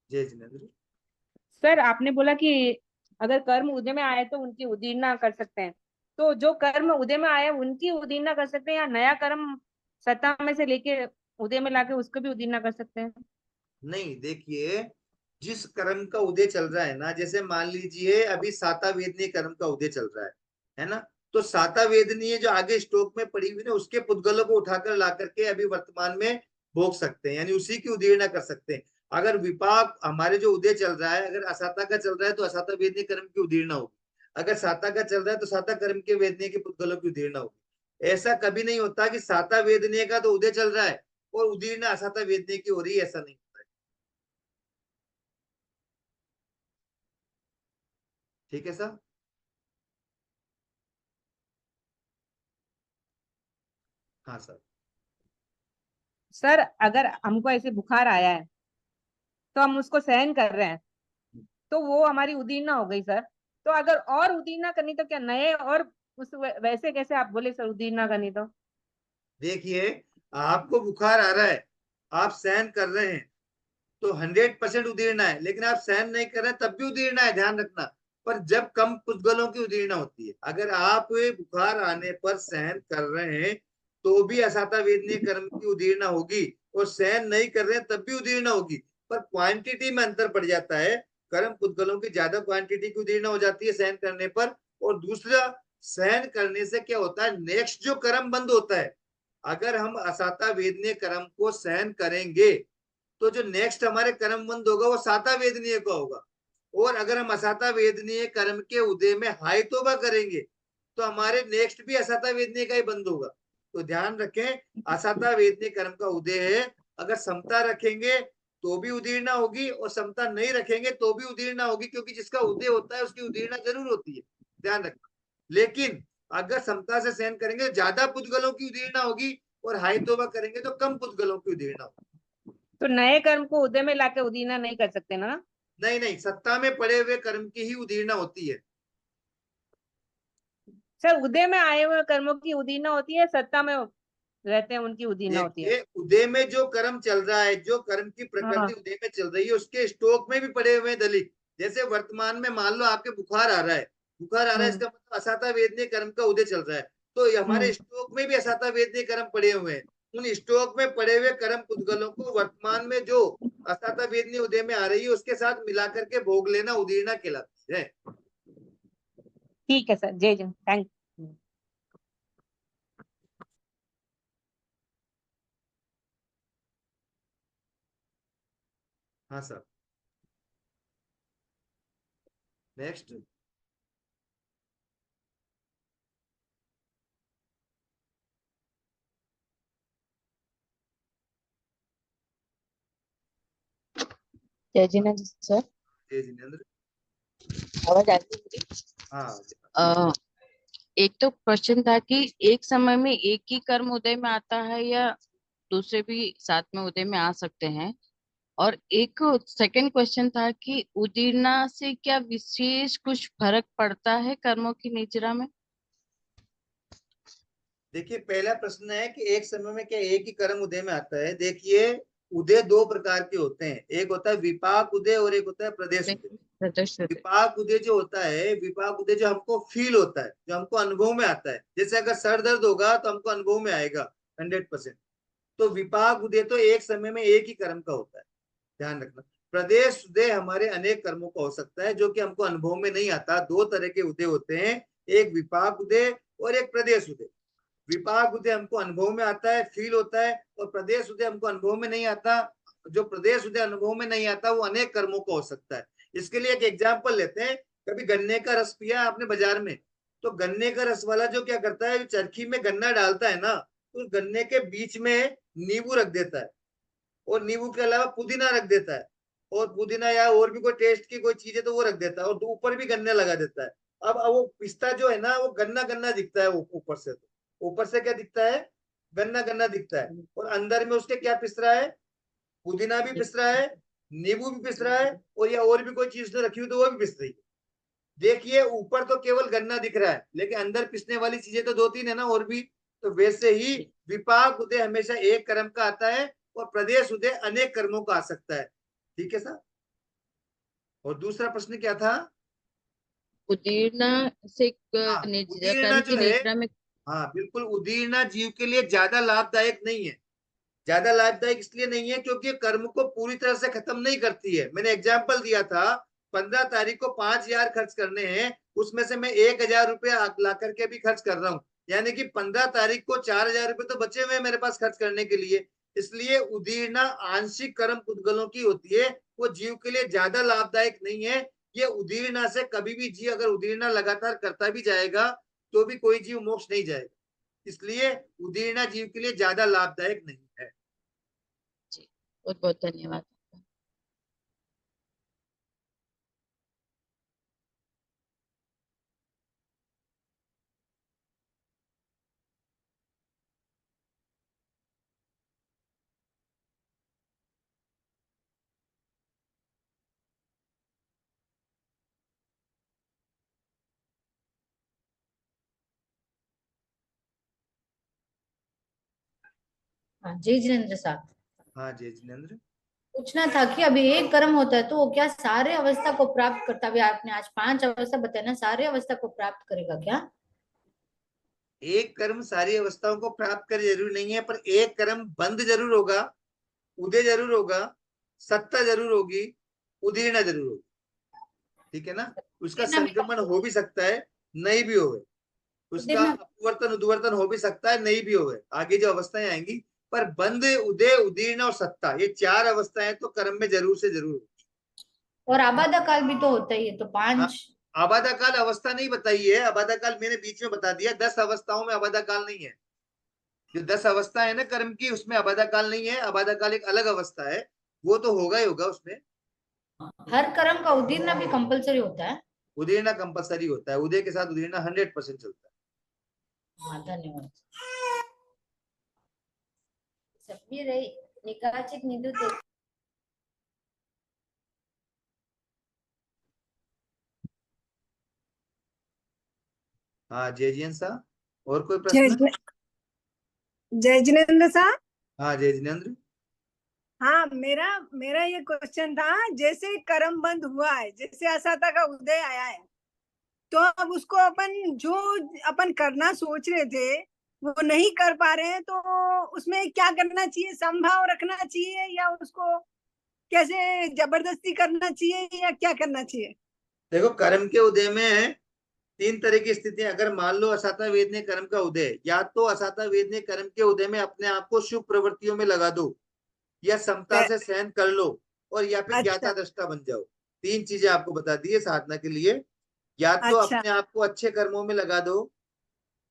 Speaker 1: जय जिनेन्द्र।
Speaker 3: सर आपने बोला कि अगर कर्म उदय में आए तो उनकी उदीर्णा कर सकते हैं, तो जो कर्म उदय में आए उनकी उदीर्णा कर सकते हैं, या नया कर्म सत्ता में से लेके उदय में लाके उसको भी उदीर्णा कर सकते हैं?
Speaker 1: नहीं देखिए, जिस कर्म का उदय चल रहा है ना, जैसे मान लीजिए अभी साता वेदनीय कर्म का उदय चल रहा है ना, तो साता वेदनीय जो आगे स्टॉक में पड़ी हुई ना, उसके पुद्गलों को उठाकर ला करके अभी वर्तमान में भोग सकते हैं, यानी उसी की उदीर्णा कर सकते हैं। अगर विपाक हमारे जो उदय चल रहा है, अगर असाता का चल रहा है तो असाता वेदनीय कर्म की उदीर्णा होगी, अगर साता का चल रहा है तो साता कर्म के वेदनीय के पुद्गलों की उदीर्णा होगी। ऐसा कभी नहीं होता कि साता वेदनीय का तो उदय चल रहा है और उदीर्णा असाता वेदनीय की हो रही है, ऐसा नहीं होता है। ठीक है सर? हाँ सर।
Speaker 3: सर अगर हमको ऐसे बुखार आया है तो हम उसको सहन कर रहे हैं, तो वो हमारी उदीर्णा हो गई सर। तो अगर और उदीर्णा करनी तो क्या नए और उस वैसे कैसे आप बोले सर उदीर्णा करनी तो?
Speaker 1: देखिए, आपको बुखार आ रहा है, आप सहन कर रहे हैं तो 100% उदीर्णा है, लेकिन आप सहन नहीं कर रहे हैं तब भी उदीर्णा है, ध्यान रखना। पर जब कम पुद्गलों की उदीर्णा होती है, अगर आप बुखार आने पर सहन कर रहे हैं तो भी असाता वेदनीय कर्म की उदीर्णा होगी, और सहन नहीं कर रहे हैं तब भी उदीर्णा होगी, पर क्वांटिटी में अंतर पड़ जाता है। कर्म पुद्गलों की ज्यादा क्वांटिटी की उदीर्णा हो जाती है सहन करने पर। और दूसरा, सहन करने से क्या होता है, नेक्स्ट जो कर्म बंद होता है, अगर हम असाता वेदनीय कर्म को सहन करेंगे तो जो नेक्स्ट हमारे कर्म बंद होगा वो साता वेदनीय का होगा। और अगर हम असाता वेदनीय कर्म के उदय में हाय तोबा करेंगे तो हमारे नेक्स्ट भी असाता वेदनीय का ही बंद होगा। तो ध्यान रखें, असाता वेदनीय कर्म का उदय है, अगर समता रखेंगे तो भी उदीर्णा होगी और समता नहीं रखेंगे तो भी उदीर्णा होगी, क्योंकि जिसका उदय होता है उसकी उदीर्णा जरूर होती है, ध्यान रखना। लेकिन अगर समता से सहन करेंगे तो ज्यादा पुद्गलों की उदीर्णा होगी, और हाय तोबा करेंगे तो कम पुद्गलों की उदीर्णा होगी।
Speaker 3: तो नए कर्म को उदय में लाके उदीर्णा नहीं कर सकते ना?
Speaker 1: नहीं नहीं, सत्ता में पड़े हुए कर्म की ही उदीर्णा होती है।
Speaker 3: सर उदय में आए हुए कर्मों की उदीर्णा होती है, सत्ता में रहते हैं उनकी उदीर्णा होती है?
Speaker 1: देखिए, उदय में जो कर्म चल रहा है, जो कर्म की प्रकृति
Speaker 3: हाँ।
Speaker 1: उदय में चल रही है, उसके स्टॉक में भी पड़े हुए हैं दलित। जैसे वर्तमान में मान लो आपके बुखार आ रहा है, बुखार आ रहा है,
Speaker 3: हम्म।
Speaker 1: इसका मतलब असाता वेदनीय कर्म का उदय चल रहा है, तो ये हमारे
Speaker 3: हम्म।
Speaker 1: स्टॉक में भी असाता वेदनीय कर्म पड़े हुए हैं। उन स्टॉक में पड़े हुए कर्म पुद्गलों को वर्तमान में जो असाता वेदनीय उदय में आ रही है उसके साथ मिलाकर के भोग लेना उदीर्णा कहलाती है।
Speaker 3: ठीक है सर, जय जय, थैंक।
Speaker 1: हाँ सर। नेक्स्ट।
Speaker 4: जय जिनेन्द्र सर,
Speaker 1: जय जिनेन्द्र।
Speaker 4: आवाज आ रही है मेरी?
Speaker 1: हाँ।
Speaker 4: अ, एक तो क्वेश्चन था कि एक समय में एक ही कर्म उदय में आता है या दूसरे भी साथ में उदय में आ सकते हैं? और एक सेकंड क्वेश्चन था कि उदीर्णा से क्या विशेष कुछ फर्क पड़ता है कर्मों की निजरा में?
Speaker 1: देखिए, पहला प्रश्न है कि एक समय में क्या एक ही कर्म उदय में आता है। देखिए, उदय दो प्रकार के होते हैं, एक होता है विपाक उदय और एक होता है प्रदेश उदय।
Speaker 4: प्रदर्श उदय।
Speaker 1: विपाक उदय जो होता है, विपाक उदय जो हमको फील होता है, जो हमको अनुभव में आता है, जैसे अगर सर दर्द होगा तो हमको अनुभव में आएगा 100%। तो विपाक उदय तो एक समय में एक ही कर्म का होता है, ध्यान रखना। प्रदेश उदय हमारे अनेक कर्मों का हो सकता है जो कि हमको अनुभव में नहीं आता। दो तरह के उदय होते हैं, एक विपाक उदय और एक प्रदेश उदय। विपाक उदय हमको अनुभव में आता है, फील होता है, और प्रदेश उदय हमको अनुभव में नहीं आता। जो प्रदेश उदय अनुभव में नहीं आता वो अनेक कर्मों का हो सकता है। इसके लिए एक एग्जाम्पल लेते हैं। कभी गन्ने का रस पिया आपने बाजार में, तो गन्ने का रस वाला जो क्या करता है, चरखी में गन्ना डालता है ना, तो गन्ने के बीच में नींबू रख देता है, और नींबू के अलावा पुदीना रख देता है, और पुदीना या और भी कोई टेस्ट की कोई चीज है तो वो रख देता है, और ऊपर भी गन्ने लगा देता है। अब वो पिस्ता जो है ना, वो गन्ना गन्ना दिखता है ऊपर से। तो ऊपर से क्या दिखता है, गन्ना गन्ना दिखता है, और अंदर में उसके क्या पिस रहा है, पुदीना भी पिस रहा है, नींबू भी पिस रहा है, और या और भी कोई चीज ने रखी हुई तो वो भी पिस रही है। देखिए, ऊपर तो केवल गन्ना दिख रहा है, लेकिन अंदर पिसने वाली चीजें तो दो तीन है ना और भी। तो वैसे ही विपाक उदय हमेशा एक कर्म का आता है, और प्रदेश उदय अनेक कर्मों का आ सकता है। ठीक है सर? और दूसरा प्रश्न क्या था?
Speaker 4: उदीर्णा से
Speaker 1: हाँ, उदीर्णा
Speaker 4: कर्म
Speaker 1: जो
Speaker 4: की
Speaker 1: है,
Speaker 4: निजरा में।
Speaker 1: हाँ बिल्कुल, उदीर्णा जीव के लिए ज्यादा लाभदायक नहीं है। ज्यादा लाभदायक इसलिए नहीं है क्योंकि कर्म को पूरी तरह से खत्म नहीं करती है। मैंने एग्जाम्पल दिया था, 15 तारीख को 5,000 खर्च करने हैं, उसमें से मैं 1,000 रुपया ला करके भी खर्च कर रहा हूँ, यानी कि 15 तारीख को 4,000 रुपये तो बचे हुए हैं मेरे पास खर्च करने के लिए। इसलिए उदीर्णा आंशिक कर्म पुद्गलों की होती है, वो जीव के लिए ज्यादा लाभदायक नहीं है। ये उदीर्णा से कभी भी जीव अगर उदीर्णा लगातार करता भी जाएगा तो भी कोई जीव मोक्ष नहीं जाएगा, इसलिए उदीर्णा जीव के लिए ज्यादा लाभदायक नहीं है।
Speaker 4: जी, बहुत बहुत धन्यवाद।
Speaker 5: हाँ जय जिनेन्द्र साहब,
Speaker 1: हाँ जय जिनेन्द्र।
Speaker 5: पूछना था कि अभी एक कर्म होता है तो वो क्या सारे अवस्था को प्राप्त करता है? आपने आज 5 अवस्था बताया ना, सारे अवस्था को प्राप्त करेगा क्या?
Speaker 1: एक कर्म सारी अवस्थाओं को प्राप्त करे जरूरी नहीं है, पर एक कर्म बंद जरूर होगा, उदय जरूर होगा, सत्ता जरूर होगी, उदीर्णा जरूर होगी, ठीक है ना। उसका संक्रमण हो भी सकता है, नहीं भी होवे, उसका अपवर्तन उद्वर्तन हो भी सकता है, नहीं भी होवे, आगे जो अवस्थाएं आएंगी, पर बंद उदय उदीर्ण और सत्ता, ये 4 अवस्थाएं तो कर्म में जरूर से जरूर होगी।
Speaker 5: और आबादा काल भी तो होता ही है, तो 5
Speaker 1: आबादा काल अवस्था नहीं बताई है, आबादा काल मैंने बीच में बता दिया, 10 अवस्थाओं में आबादा काल नहीं है। जो 10 अवस्था है ना कर्म की, उसमें आबादा काल नहीं है, आबादा काल एक अलग अवस्था है, वो तो होगा ही होगा उसमें।
Speaker 5: हर कर्म का उदीर्णा भी कंपलसरी होता है?
Speaker 1: उदीर्णा कंपलसरी होता है, उदय के साथ उदीर्णा 100% चलता है।
Speaker 5: हाँ धन्यवाद। सबी रही निकाचित निधु ते
Speaker 1: हाँ जय जियन साहब, और कोई प्रश्न?
Speaker 6: जय जिनेन्द्र साहब।
Speaker 1: हाँ जय जिनेन्द्र।
Speaker 6: हाँ, मेरा मेरा ये क्वेश्चन था, जैसे कर्म बंद हुआ है, जैसे असाता का उदय आया है, तो अब उसको अपन जो अपन करना सोच रहे थे वो नहीं कर पा रहे हैं, तो उसमें क्या करना चाहिए? समभाव रखना चाहिए या उसको कैसे जबरदस्ती करना चाहिए या क्या करना चाहिए?
Speaker 1: देखो कर्म के उदय में 3 तरह की स्थितियां, अगर मान लो असाता वेद ने कर्म का उदय, या तो असाता वेद ने कर्म के उदय में अपने आप को शुभ प्रवृत्तियों में लगा दो, या समता से सहन कर लो, और या फिर ज्ञाता
Speaker 6: अच्छा
Speaker 1: दृष्टा बन जाओ। 3 चीजें आपको बता दी है साधना के लिए, या तो
Speaker 6: अच्छा
Speaker 1: अपने आप को अच्छे कर्मों में लगा दो,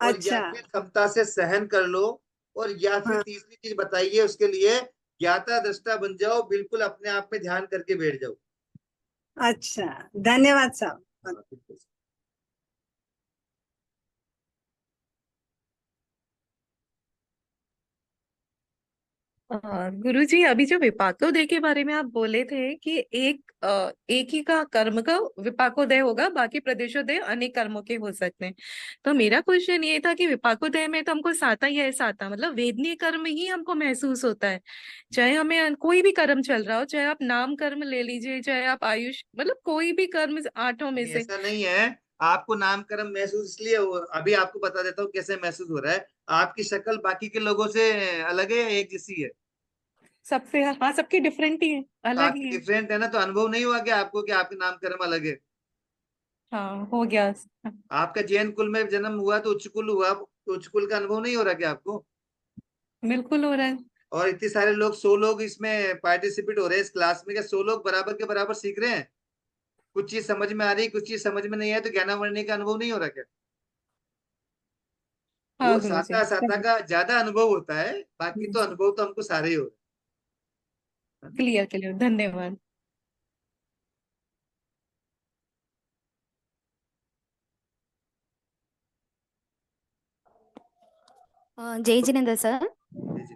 Speaker 1: और या
Speaker 6: अच्छा।
Speaker 1: फिर समता से सहन कर लो, और या फिर
Speaker 6: हाँ
Speaker 1: तीसरी चीज बताइए उसके लिए, ज्ञाता दृष्टा बन जाओ, बिल्कुल अपने आप में ध्यान करके बैठ जाओ।
Speaker 6: अच्छा, धन्यवाद साहब।
Speaker 1: हाँ, बिल्कुल।
Speaker 2: गुरुजी, अभी जो विपाकोदय के बारे में आप बोले थे कि एक ही का कर्म का विपाकोदय होगा, बाकी प्रदेशोदय अनेक कर्मों के हो सकते हैं। तो मेरा क्वेश्चन ये था कि विपाकोदय में तो हमको साता ही है, साता मतलब वेदनीय कर्म ही हमको महसूस होता है, चाहे हमें कोई भी कर्म चल रहा हो, चाहे आप नाम कर्म ले लीजिए, चाहे आप आयुष मतलब कोई भी कर्म 8 में से।
Speaker 1: ऐसा नहीं है, आपको नामकरण महसूस इसलिए हो, अभी आपको बता देता हूँ कैसे महसूस हो रहा है। आपकी शक्ल बाकी के लोगों से अलग है या एक जैसी है?
Speaker 2: सबसे, हाँ सबकी डिफरेंट ही है,
Speaker 1: तो
Speaker 2: अलग
Speaker 1: आपकी
Speaker 2: ही है।
Speaker 1: डिफरेंट है ना, तो अनुभव नहीं हुआ क्या आपको कि आपके नामकरण अलग है?
Speaker 2: हाँ हो गया।
Speaker 1: आपका जैन कुल में जन्म हुआ तो उच्च कुल हुआ, तो उच्च कुल का अनुभव नहीं हो रहा क्या आपको?
Speaker 2: बिल्कुल हो रहा है।
Speaker 1: और इतने सारे लोग, 100 लोग इसमें पार्टिसिपेट हो रहे हैं इस क्लास में, क्या 100 लोग बराबर के बराबर सीख रहे हैं? कुछ चीज समझ में आ रही, कुछ चीज समझ में नहीं है, तो ज्ञानावरणी का अनुभव नहीं हो रहा क्या?
Speaker 2: हाँ
Speaker 1: वो
Speaker 2: गुरुजी।
Speaker 1: साता साता का ज्यादा अनुभव होता है, बाकी तो अनुभव तो हमको सारे ही हो रहे हैं।
Speaker 2: क्लियर क्लियर, धन्यवाद।
Speaker 7: जय जिनेन्द्र सर।
Speaker 1: जी, जी।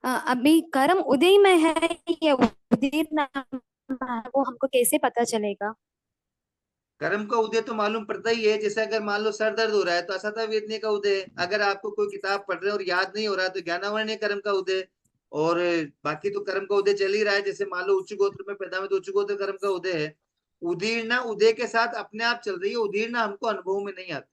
Speaker 7: अभी कर्म उदय में है या उदीर है, वो हमको कैसे पता चलेगा?
Speaker 1: कर्म का उदय तो मालूम पड़ता ही है, जैसे अगर मान लो सर दर्द हो रहा है तो असाता वेदने का उदय है। अगर आपको कोई किताब पढ़ रहे हो और याद नहीं हो रहा है तो ज्ञानावरण कर्म का उदय। और बाकी तो कर्म का उदय चल ही रहा है, जैसे मान लो उच्च गोत्र में पैदा हुए तो उच्च गोत्र कर्म का उदय है। उदीर्णा उदय के साथ अपने आप चल रही है, उदीर्णा हमको अनुभव में नहीं आती।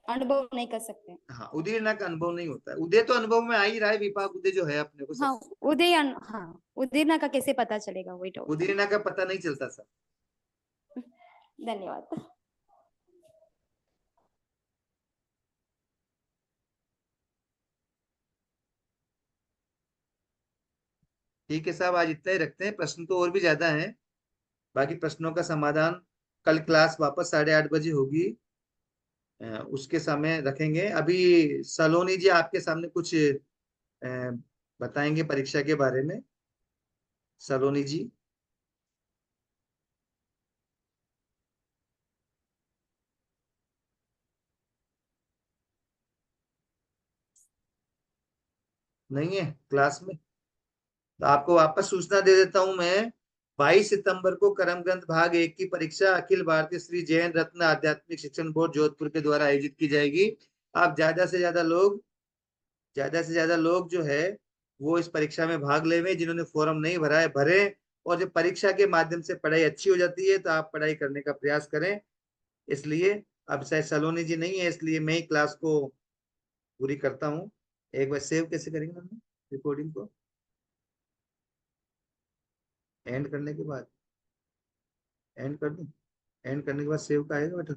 Speaker 7: अनुभव नहीं कर सकते?
Speaker 1: हाँ, उदीर्णा का अनुभव नहीं होता है, उदय तो अनुभव में आ ही रहा है, विपाक उदय जो है अपने को
Speaker 7: हाँ
Speaker 1: सब।
Speaker 7: उदय हाँ उदीर का कैसे पता चलेगा, वही डाउट था।
Speaker 1: उदीर्णा का पता नहीं चलता सर।
Speaker 7: धन्यवाद।
Speaker 1: ठीक है साहब, आज इतना ही रखते हैं, प्रश्न तो और भी ज्यादा हैं। बाकी प्रश्नों का समाधान कल क्लास वापस 8:30 बजे होगी, उसके समय रखेंगे। अभी सलोनी जी आपके सामने कुछ बताएंगे परीक्षा के बारे में। सलोनी जी। नहीं है क्लास में, तो आपको वापस सूचना दे देता हूं मैं। 22 सितंबर को करम ग्रंथ भाग 1 की परीक्षा अखिल भारतीय श्री जैन रत्न आध्यात्मिक शिक्षण बोर्ड जोधपुर के द्वारा आयोजित की जाएगी। आप ज्यादा से ज्यादा लोग जो है वो इस परीक्षा में भाग लेवे। जिन्होंने फॉर्म नहीं भरा है भरे। और जब परीक्षा के माध्यम से पढ़ाई अच्छी हो जाती है तो आप पढ़ाई करने का प्रयास करें। इसलिए अब शायद सलोनी जी नहीं है, इसलिए मैं ही क्लास को पूरी करता हूँ। एक बार सेव कैसे करेंगे हम रिकॉर्डिंग को? एंड करने के बाद एंड कर दूं? एंड करने के बाद सेव का आएगा बटन?